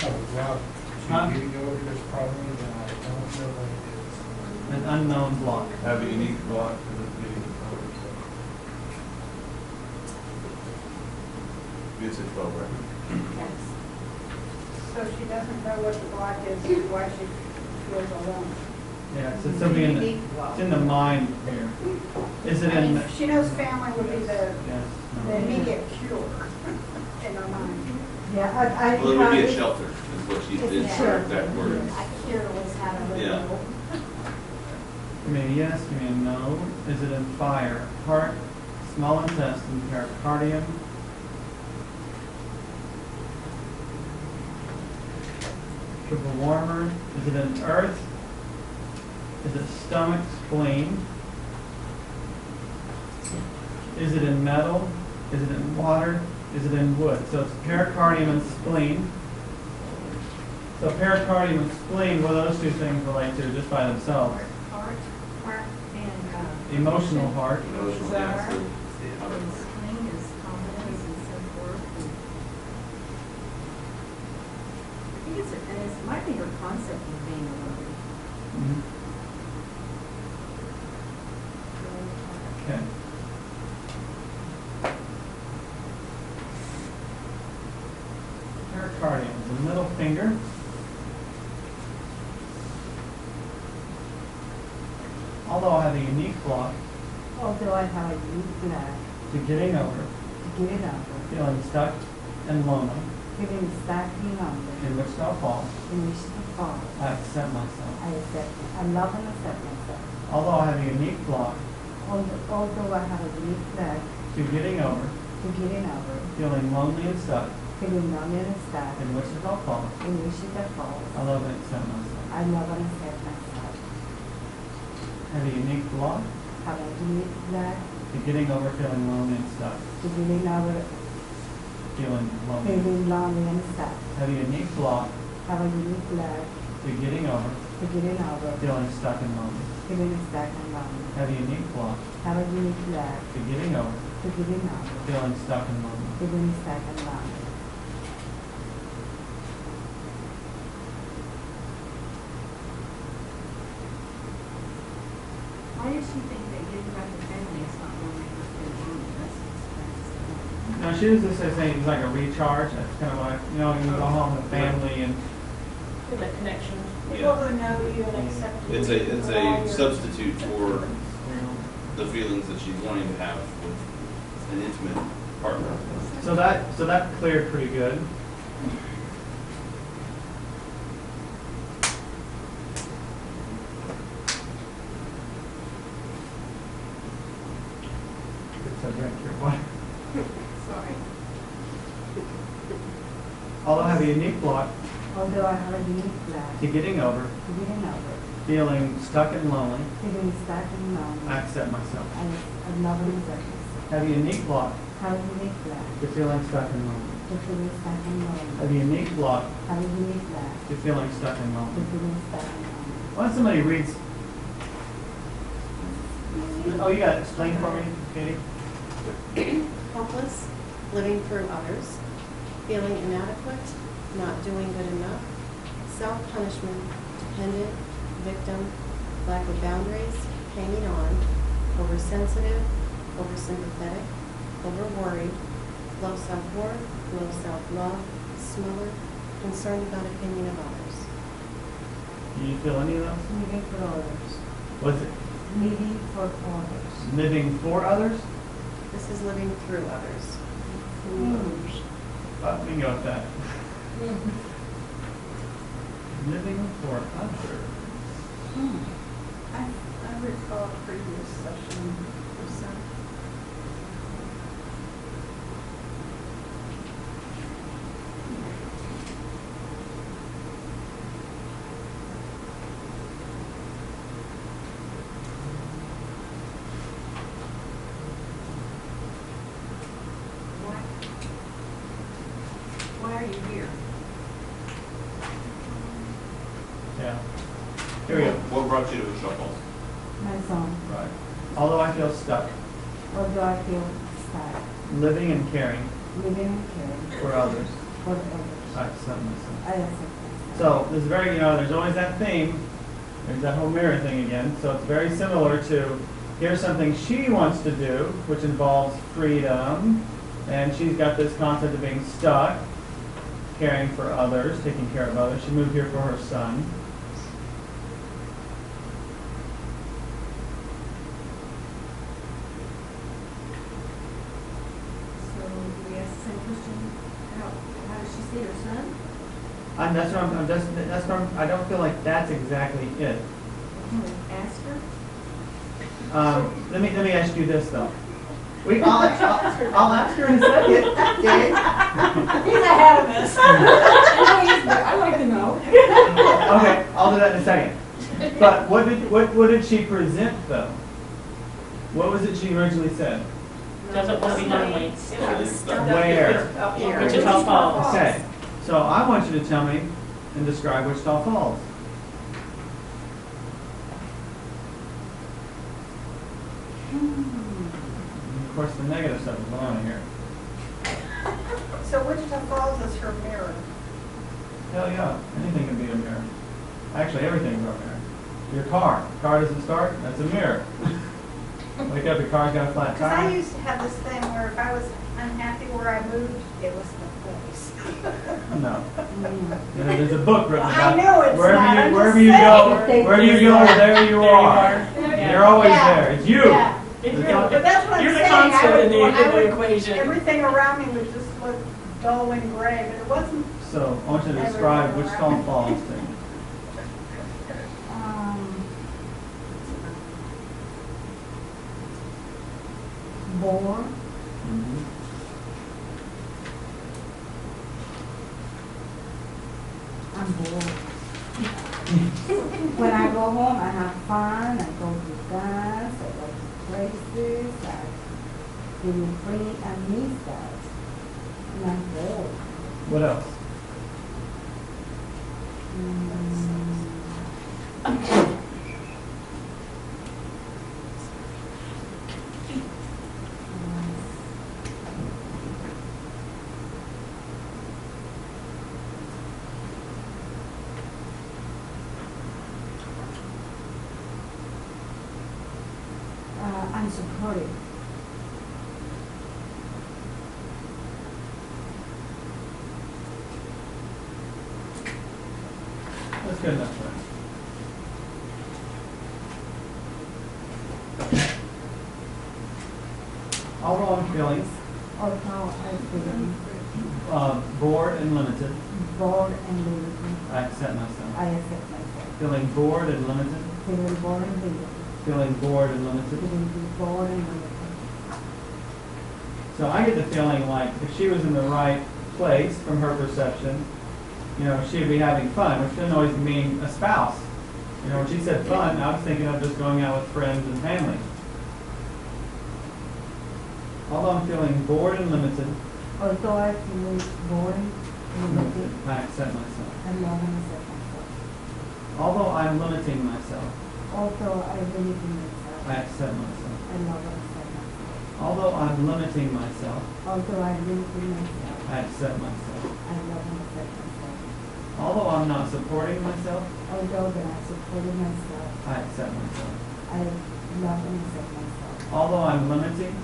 Oh, wow. Huh? You go over this problem, and I don't know what it is. An unknown block. Have a unique block for the getting it's a 12, right? So she doesn't know what the block is, why she feels alone. Yeah, so it's something in the, it's in the mind here. Is it I in mean, the, she knows family would be the yes, the no. immediate cure in her mind. Yeah, I. Well, it would be a shelter, is what she did, Sure. that word. Here was how to live. Yeah. Give me a yes, give me a no. Is it in fire? Heart, small intestine, pericardium. Triple warmer. Is it in earth? Is it stomach, spleen? Is it in metal? Is it in water? Is it in wood? So it's pericardium and spleen. So pericardium and spleen, what do those two things relate to just by themselves? Heart and, Emotional heart. Emotional, yeah, so, spleen is confidence and self-worth. I think it might be her concept of being alone. Mhm. Okay. Pericardium is the middle finger. Although I have a unique block Although I have a unique block to getting over to get it over, feeling stuck and lonely, feeling stuck in London, in which I'll fall, in which to fall. I accept myself. I accept, I love and accept myself. Although I have a unique block Although I have a unique block to getting over to getting over, feeling lonely and stuck, feeling lonely and stuck, in which I'll fall, in which to fall. I love and accept myself. I love and accept myself. Have a unique block Have a unique block to getting over feeling lonely and stuck, to getting over feeling lonely. feeling lonely and stuck. Have a unique block Have a unique block to getting over to getting over, feeling stuck and lonely. feeling stuck and lonely. Have a unique block Have a unique block to getting over to getting over, feeling stuck and lonely. feeling stuck and lonely. Why does she think that getting back to family is not going to make her feel lonely? That's Now, she was just saying it's like a recharge. That's kind of like, you know, you go home with family and Feel that connection. People who know you and accept you. It's with all a your- substitute for you know. the feelings that she's wanting to have with an intimate partner. So that cleared pretty good. So drink your water. Sorry. Although I have a unique block Although I have a unique block to getting over to getting over, feeling stuck and lonely, feeling stuck and lonely. I accept myself. I love and accept myself. Have a unique block Have a unique block to feeling stuck and lonely. to feeling stuck and lonely. Have a unique block Have a unique block to feeling stuck and to lonely. feeling stuck and lonely. Why don't somebody reads? Oh, you got to explain for me, Katie? Helpless, living through others, feeling inadequate, not doing good enough, self-punishment, dependent, victim, lack of boundaries, hanging on, oversensitive, oversympathetic, overworried, low self-worth, low self-love, smothered, concerned about opinion of others. Do you feel any of those? Living for others. Was it Living for others. living for others? This is living through others. We can go with that. Living for others. I recall a previous session or something. why are you here? Yeah. Here we go. What brought you to Wichita Falls? My son. Right. Although I feel stuck. Although I feel stuck. Living and caring Living and caring for others. for others. I accept myself. I accept myself. So this is very, there's always that theme. There's that whole mirror thing again. So it's very similar to here's something she wants to do, which involves freedom. And she's got this concept of being stuck, caring for others, taking care of others. She moved here for her son. So do we ask the same question? How does she see her son? I don't feel like that's exactly it. Can we ask her? Let me ask you this though. I'll ask her in a second. Okay. He's ahead of us. I like to know. Okay, I'll do that in a second. But what did she present though? What was it she originally said? Doesn't want to be lonely. Where? Wichita Falls. Okay. So I want you to tell me and describe Wichita Falls. Of course, the negative stuff is going on here. So Wichita Falls is her mirror. Hell yeah, anything can be a mirror. Actually, everything's a mirror. Your car doesn't start, that's a mirror. Wake up, your car's got a flat Because I tire. used to have this thing where if I was unhappy where I moved, it was the place. No. There's a book written I about know it's wherever not, I'm wherever just you go, saying. wherever you go, there you are. Yeah. You're always Yeah. there. It's you. Yeah. It's You're- not- But that's what I'm You're the saying. constant in the I would- equation. Everything around me would just look dull and gray, but it wasn't. So I want you to describe Wichita Falls to me. Bored. I'm bored. When I go home, I have fun. I go to dance. I go to places. I feel free. I miss that. And I'm bored. What else? I'm supportive. That's good enough. Right? Although I'm feeling Although I feel bored and limited, bored and limited, I accept myself. I accept myself. Feeling bored and limited, Feeling bored and limited. feeling bored and limited. Feeling bored and limited. So I get the feeling like if she was in the right place from her perception, she'd be having fun, which doesn't always mean a spouse. When she said fun, I was thinking of just going out with friends and family. Although I'm feeling bored and limited, Although I feel bored and limited, I accept myself. I love and accept myself. Although I'm limiting myself, Although I believe in myself, I accept myself. I love and accept myself. Although I'm limiting myself, Although I believe in myself, I accept myself. I love and accept myself. Although I'm not supporting myself, Although that I supported myself, I accept myself. I love and accept myself. Although I'm limiting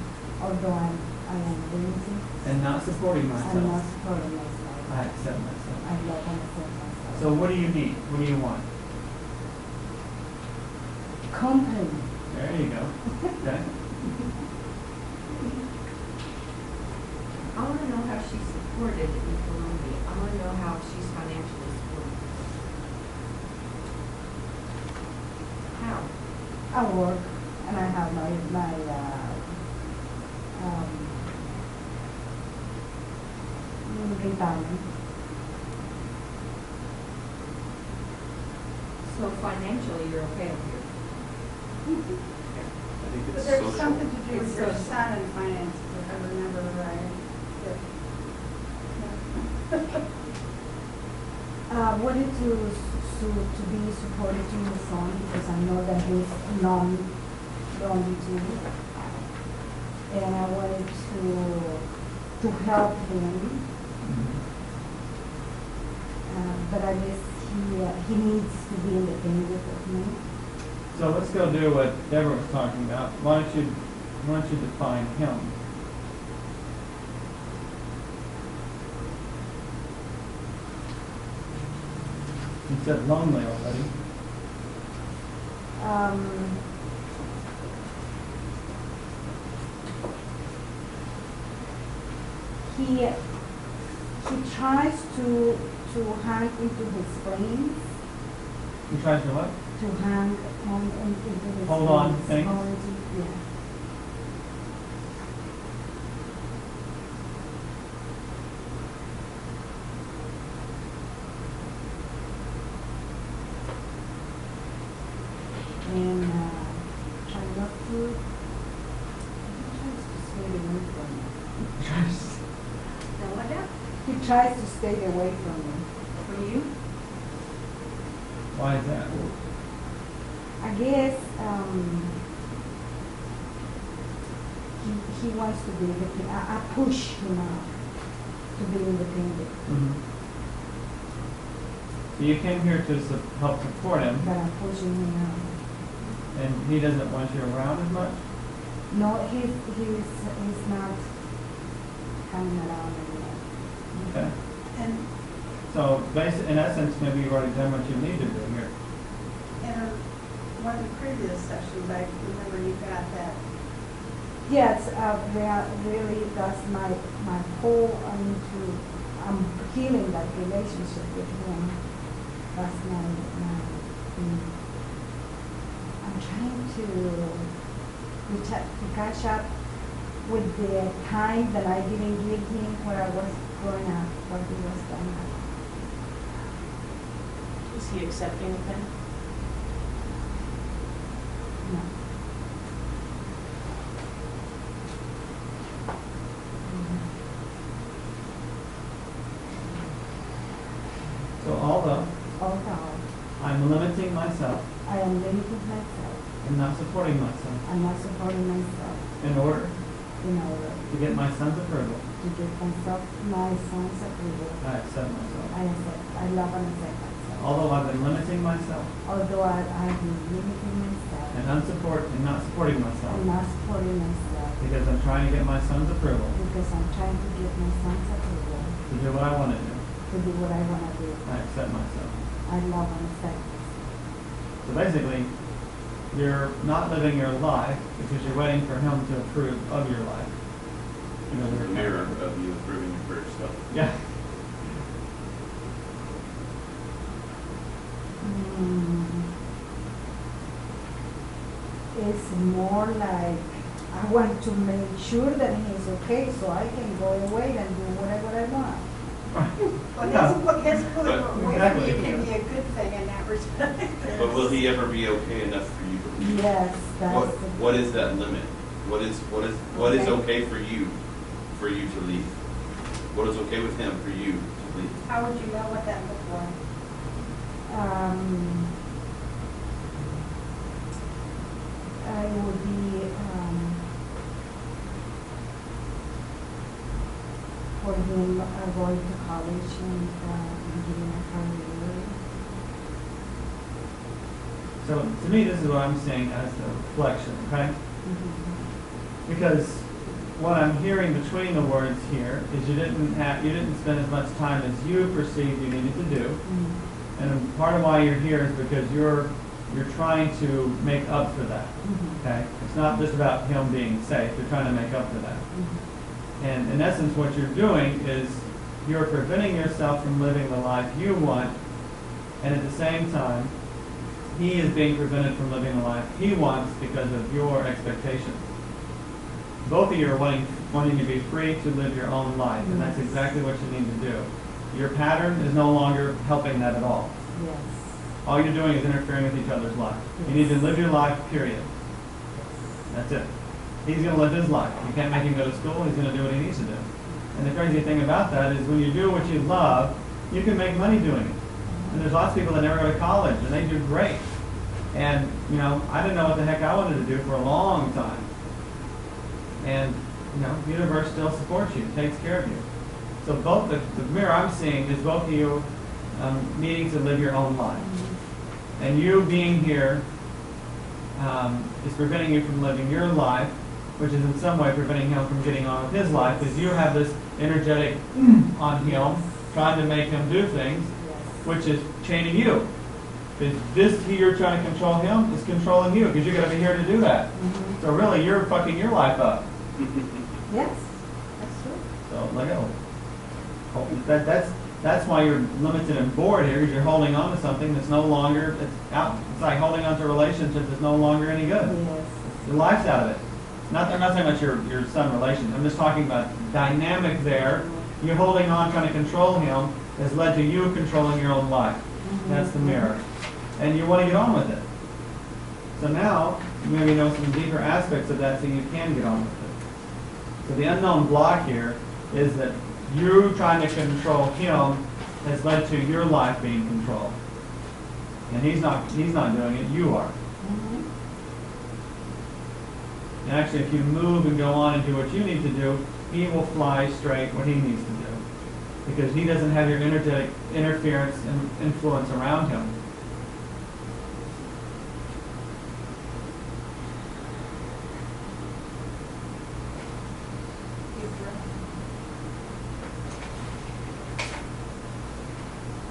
Although I am limited, and not supporting I'm not myself, supporting myself. I accept myself. I love and accept myself. So what do you need? What do you want? Company. There you go. Okay. I want to know how she's supported in Colombia. I want to know how she's financially supported. How? I work and I have my retirement. So financially, you're okay up here. I think But it's there's social. something to do with It's your social. son and finances, if I remember right. Wanted to be supportive to my son because I know that he's don't do. And I wanted to help him. But I guess he needs to be independent of me. So let's go do what Deborah was talking about. Why don't you define him? You said lonely already. He tries to hang into his flames. He tries to what? To hang on into his Hold on, flames. things? Hold on, yeah. And try not to. He tries to stay away from me. Now what happened? He tries to stay away from me. For you? Why is that? I guess he wants to be independent. I push him out to be independent, So you came here to help support him, but I'm pushing him out. and he doesn't want you around as much? No, he's not coming around anymore. Okay. And So in essence, maybe you've already done what you need to do here. in one of the previous sessions, I remember you got that. Yes, really, that's my whole, I'm healing that relationship with him. That's my I'm trying to catch up with the time that I didn't give him when I was growing up, what he was done. Is he accepting of that? No. So although Although I'm limiting myself I am limiting myself, and not supporting myself I'm not supporting myself in order in order to get my son's approval, to give myself my son's approval. I accept myself. I love and accept myself. Although I've been limiting myself Although I've been limiting myself and not supporting myself and not supporting myself because I'm trying to get my son's approval because I'm trying to get my son's approval to do what I want to do, to do what I want to do. I accept myself. I love and accept myself. So basically, you're not living your life because you're waiting for him to approve of your life. You know, The mirror of you approving your first stuff. Yeah. It's more like I want to make sure that he's okay so I can go away and do whatever I want. Well, his political way Exactly. can be a good thing in that respect. But will he ever be okay enough for you to leave? Yes, that's What is that limit? What is okay for you to leave? What is okay with him for you to leave? How would you know what that looked like? I would be for him going to college and getting a career. So to me, this is what I'm saying as the reflection, okay? Because what I'm hearing between the words here is you didn't spend as much time as you perceived you needed to do, and part of why you're here is because you're trying to make up for that. Okay, it's not just about him being safe. You're trying to make up for that. And in essence, what you're doing is you're preventing yourself from living the life you want, and at the same time, he is being prevented from living the life he wants because of your expectations. Both of you are wanting to be free to live your own life, and that's exactly what you need to do. Your pattern is no longer helping that at all. Yes. All you're doing is interfering with each other's life. You need to live your life, period. That's it. He's going to live his life. You can't make him go to school. He's going to do what he needs to do. And the crazy thing about that is when you do what you love, you can make money doing it. And there's lots of people that never go to college, and they do great. And, you know, I didn't know what the heck I wanted to do for a long time. And, you know, the universe still supports you, takes care of you. So both, the mirror I'm seeing is both of you needing to live your own life. And you being here is preventing you from living your life, which is in some way preventing him from getting on with his life, because you have this energetic on him, trying to make him do things, which is chaining you. Because this you're trying to control him is controlling you, because you're going to be here to do that. So really, you're fucking your life up. Yes, that's true. So let go. That's why you're limited and bored here, because you're holding on to something that's no longer, it's out. It's like holding on to a relationship that's no longer any good. Yes. Your life's out of it. I'm not talking about your son relations. I'm just talking about dynamic there. You're holding on, trying to control him, has led to you controlling your own life. That's the mirror. And you want to get on with it. So now, you maybe know some deeper aspects of that so you can get on with it. So the unknown block here is that you trying to control him has led to your life being controlled. And he's not doing it, you are. And actually, if you move and go on and do what you need to do, he will fly straight what he needs to do. Because he doesn't have your energetic interference and influence around him.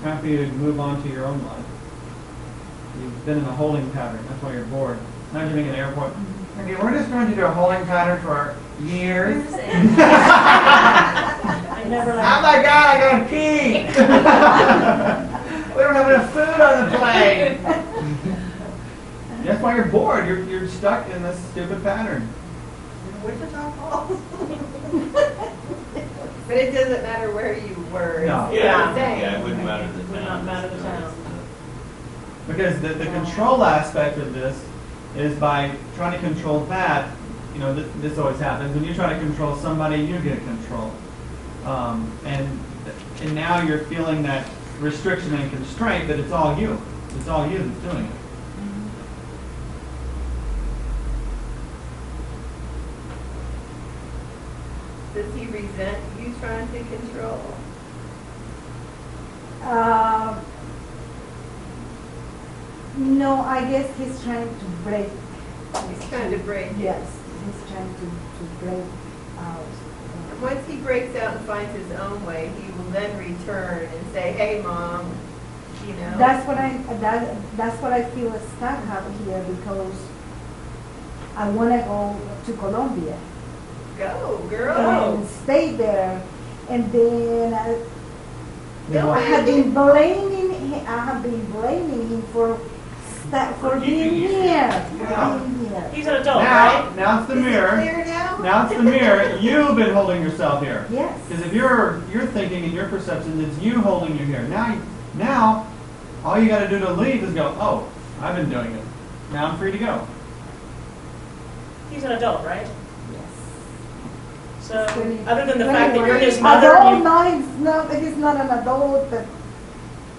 Time for you to move on to your own life. You've been in a holding pattern. That's why you're bored. Imagine being in an airport. Okay, we're just going to do a holding pattern for years. I never Oh my God, I gotta pee! We don't have enough food on the plane. That's why you're bored. You're stuck in this stupid pattern. Wichita Falls. But it doesn't matter where you were. No. It's the same. Yeah, it wouldn't matter the Would town. not matter the town. Because the control aspect of this is by trying to control that. You know, this always happens. When you try to control somebody, you get control. And now you're feeling that restriction and constraint, but it's all you. It's all you that's doing it. Does he resent you trying to control? No, I guess he's trying to break. He's trying to break it. Yes, he's trying to break out. And once he breaks out and finds his own way, he will then return and say, "Hey, Mom," you know. That's what I feel stuck out here, because I want to go to Colombia Go, girl. and stay there, and then No, I have been blaming him for being here. He's an adult, Now right? it's the Is it mirror. clear now? Now it's the mirror. You've been holding yourself here. Yes. Because if you're thinking and your perception, it's you holding you here. Now, all you got to do to leave is go, oh, I've been doing it. Now I'm free to go. He's an adult, right? Yes. So, other than the fact that you're his mother, Adult, no, he's not an adult, but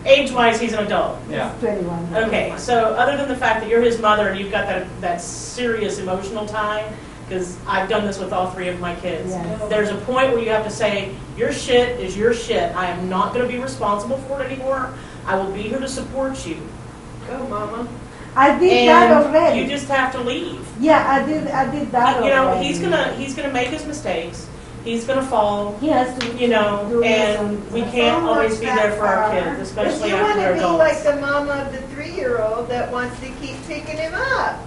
age-wise, he's an adult. Yeah. he's 21. Okay, so other than the fact that you're his mother and you've got that serious emotional tie, because I've done this with all three of my kids, Yes. there's a point where you have to say, your shit is your shit. I am not going to be responsible for it anymore. I will be here to support you. Go, Mama. I did that already. You just have to leave. Yeah, I did that You know, already. he's gonna make his mistakes. He's gonna fall. He has to, You know, do and something. we can't always be there for our kids, especially But you after want they're to be like adults. the mama of the 3-year-old that wants to keep picking him up.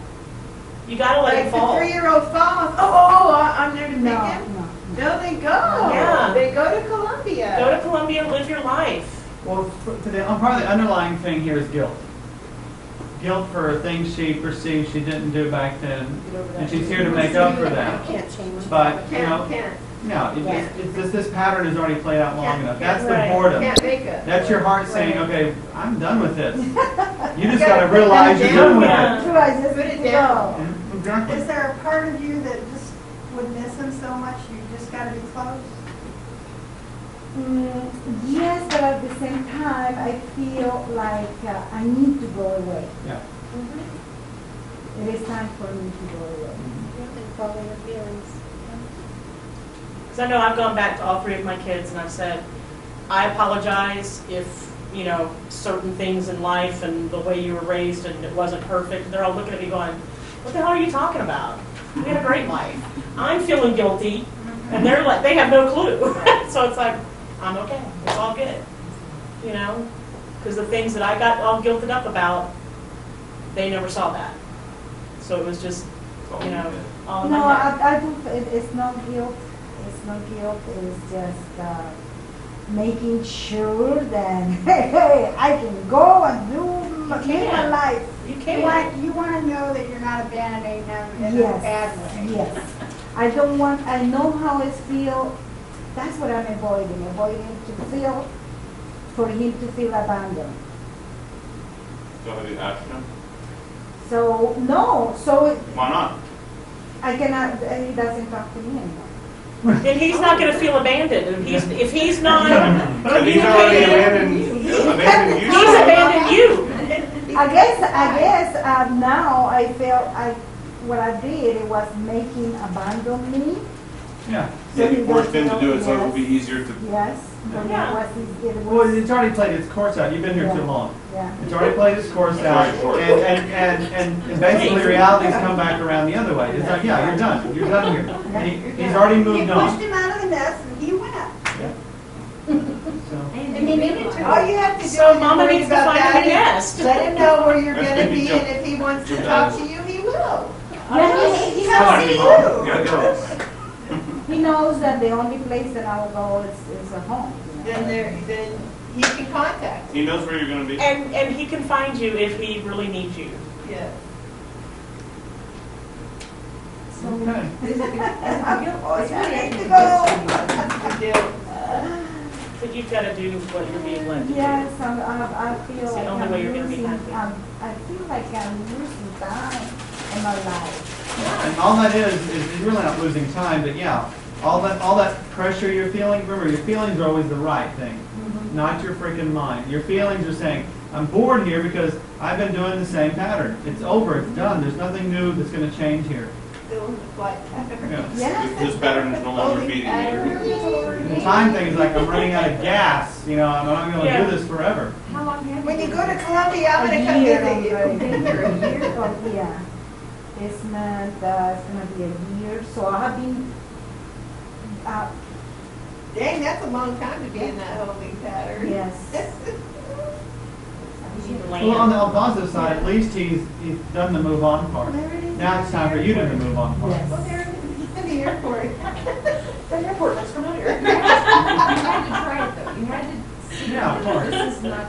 You gotta let Like him the fall. 3-year-old falls. Oh, I'm there to pick No, him. no. No, they go. Yeah. They go to Colombia. Go to Colombia and live your life. Well, part of the underlying thing here is guilt. Guilt for things she perceived she didn't do back then, and she's here to make up for that. Can't change. But, you know, Can't. no, this pattern has already played out long enough. That's the Right. boredom. Can't make it. That's your heart saying, okay, I'm done with this. You just gotta got to put realize that you're done with down. it. True, I just Put it need to down. go. Exactly. Is there a part of you that just would miss him so much you just got to be close? Yes, but at the same time, I feel like I need to go away. Yeah. It is time for me to go away. And follow your feelings. Because I know I've gone back to all three of my kids and I've said, I apologize if, you know, certain things in life and the way you were raised and it wasn't perfect. They're all looking at me going, what the hell are you talking about? We had a great life. I'm feeling guilty and they're like, they have no clue. So it's like, I'm okay. It's all good. You know? Because the things that I got all guilted up about, they never saw that. So it was just, you know, all in No, my head. I don't, it's no guilt. It's no guilt. It's just making sure that, hey, I can go and live my life. You You can. want to know that you're not abandoning him in a Yes, bad way. yes. I don't want, I know how it feels. That's what I'm avoiding to feel, for him to feel abandoned. So have you asked him? So, no, so Why not? I cannot, he doesn't talk to me anymore. And he's not going to feel abandoned. If he's not Because he's already communicating, abandoned you. he's abandoned you. I guess now I feel what I did, it was making abandon me. Yeah. Yeah, you forced him to do it so it would be Yes. easier to. Yes, but Yeah. it Well, was, it's already played its course out. You've been here too long. yeah. It's already played its course out, and basically reality's come back around the other way. It's like, yeah, you're done. You're done here. And he's already moved You pushed on. him out of the nest and he went. So, And And he needed to. All you have to do So is Mama worry needs to about find a new that nest. is let him know where you're That's going to gonna be be, Joe. and if he wants to talk to you, he will. Yeah, He Come on, comes to people. You you. gotta go. he knows that the only place that I will go is at home. You know? Then he can contact He knows where you're gonna be. And he can find you if he really needs you. you. Yes. So, okay. Oh, you need to go. Good deal. But you've got to do what you're being led to do. yes, I feel It's the like only way you're I'm gonna be losing, happy. I feel like I'm losing time in my life. And all that is you're really not losing time, but yeah, all that pressure you're feeling. Remember, your feelings are always the right thing, not your freaking mind. Your feelings are saying, I'm bored here because I've been doing the same pattern. It's over. It's done. There's nothing new that's going to change here. Still in the flight pattern. Yeah. Yes. This pattern is no longer feeding you. The time thing is like I'm running out of gas. You know, I'm not going to Yeah. do this forever. How long have you When you been go to Columbia, I'm A going to come year visit you. already. Been here a year? Oh, yeah. This month, it's gonna be a year, so I have been, Dang, that's a long time to be in that holding pattern. yes. You need to Well, on the land. positive side, at least he's done the move on part. There it is. Now it's time for you to do the move on part. Yes. Well, there it is. He's in the airport. The airport looks familiar. You had to try it though. You had to see. Yeah, of course. This is not.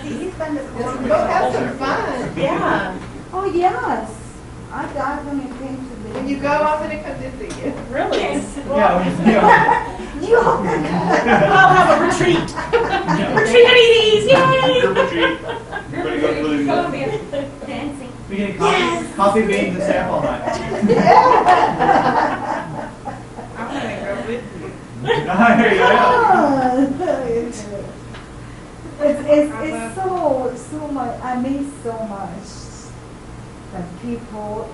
He's been to Columbia. Go have some fun. Yeah, Oh, yes. I'm gonna came to the. When you go, I'm going to come visit you. really. Yeah. You. I'll have a retreat. Retreat at Edie's, yay! Group retreat. Everybody go to the living room. Columbia, dancing. We get coffee beans, and stay up all night. I'm going to go with you. There you go. It's so much, I miss so much that people,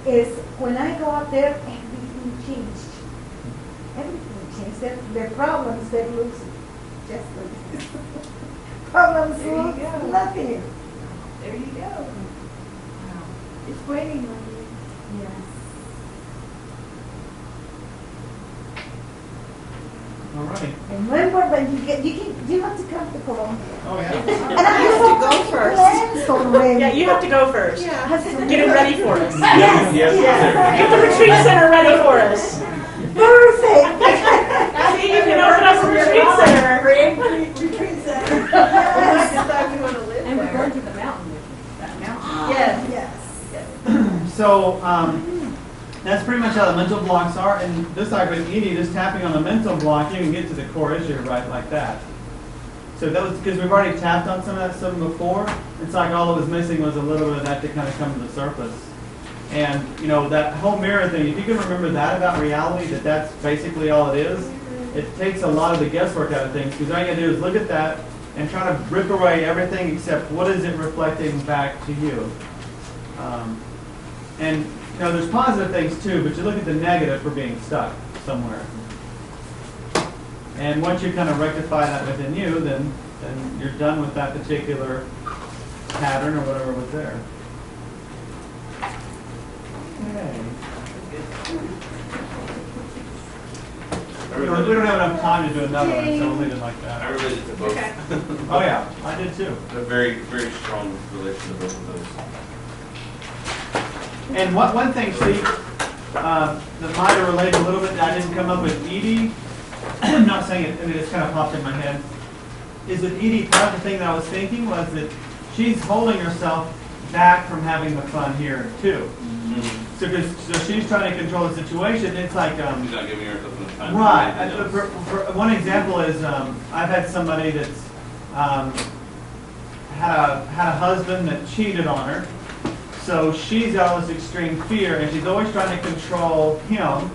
is when I go out there, everything changed. Everything changed. The problems that looks just like this. Problems There you look go. nothing. There you go. It's waiting on you. Yes. All right. Remember when you have to come to Colombia. Oh yeah. And I have to go first. Already. Yeah, you have to go first. Yeah. Get it ready for us. Yes, Yes, yes. Get the retreat center ready for us. Perfect. See, you can open up a retreat center. Retreat center. I decide we want to live And we're going there. to the mountain. That mountain. Yes. Yes. So that's pretty much how the mental blocks are. And just like with Edie, just tapping on the mental block, you can get to the core issue right like that. So that was because we've already tapped on some of that stuff before. It's like all that was missing was a little bit of that to kind of come to the surface. And you know, that whole mirror thing, if you can remember that about reality, that that's basically all it is, it takes a lot of the guesswork out of things, because all you gotta do is look at that and try to rip away everything except what is it reflecting back to you. And you know, there's positive things too, but you look at the negative for being stuck somewhere. And once you kind of rectify that within you, then you're done with that particular pattern or whatever was there. Okay. We don't have enough time to do another one, so we'll leave it like I that. related to both. Okay. Oh yeah, I did too. A very, very strong relation to both of those. And one thing, Steve, that might have related a little bit that I didn't come up with Edie. I'm not saying it, I mean, it's kind of popped in my head. Is that Edie, part of the thing that I was thinking was that she's holding herself back from having the fun here too. So she's trying to control the situation. It's like She's not giving herself enough time. right. For one example is I've had somebody that's had a husband that cheated on her. So she's got all this extreme fear, and she's always trying to control him.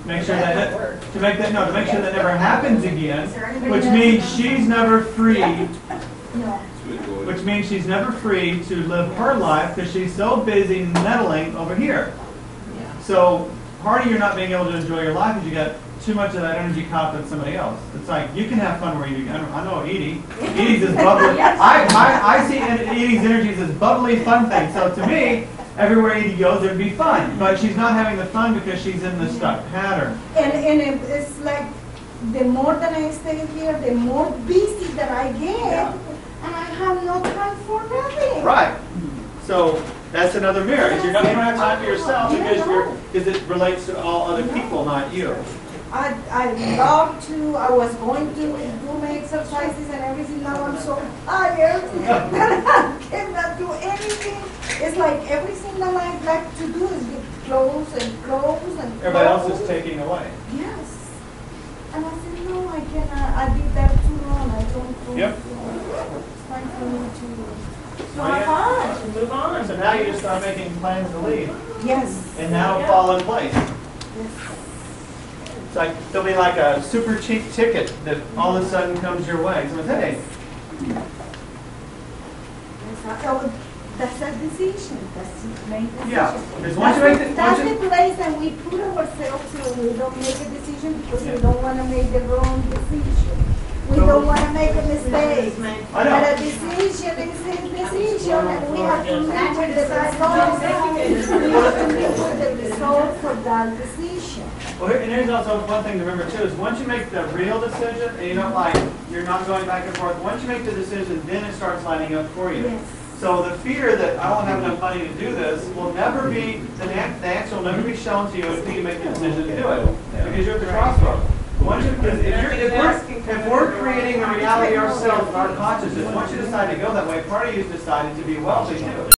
Make sure that to make sure that never happens again, which means she's never free. Which means she's never free to live her life because she's so busy meddling over here. So part of you not being able to enjoy your life is you got too much of that energy caught in somebody else. It's like you can have fun where you. I know Edie. Edie's this bubbly. I see Edie's energy as this bubbly fun thing. So to me, everywhere Edie goes, it'd be fun. But she's not having the fun because she's in the stuck pattern. And it's like the more that I stay here, the more busy that I get, and I have no time for nothing. Right. So that's another mirror. You don't have time for yourself because it relates to all other people, not you. I love to, I was going to do my exercises and everything. Now I'm so tired that I cannot do anything. It's like everything that I like to do is get clothes and clothes and Everybody else is taking away. Yes. And I said, no, I cannot. I did that too long. I don't do Yep. It's time for me to Right. have fun. Move on. So now you just start making plans to leave. Yes. And now it'll fall in place. Yes. It's like there'll be like a super cheap ticket that all of a sudden comes your way. So hey, That's a decision. That's the main decision. yeah. Because once you make That's the place that we put ourselves when we don't make a decision because we don't want to make the wrong decision. We don't want to make a mistake. I know. But a decision is a decision, and we have to live with the results. We have to live with the results of that decision. Well, and here's also one thing to remember too: is once you make the real decision, and you're not going back and forth. Once you make the decision, then it starts lining up for you. Yes. So the fear that I won't have enough money to do this will never be the answer will never be shown to you until you make the decision to do it, because you're at the crossroads. If we're creating the reality ourselves, our consciousness, once you decide to go that way, part of you is decided to be wealthy too.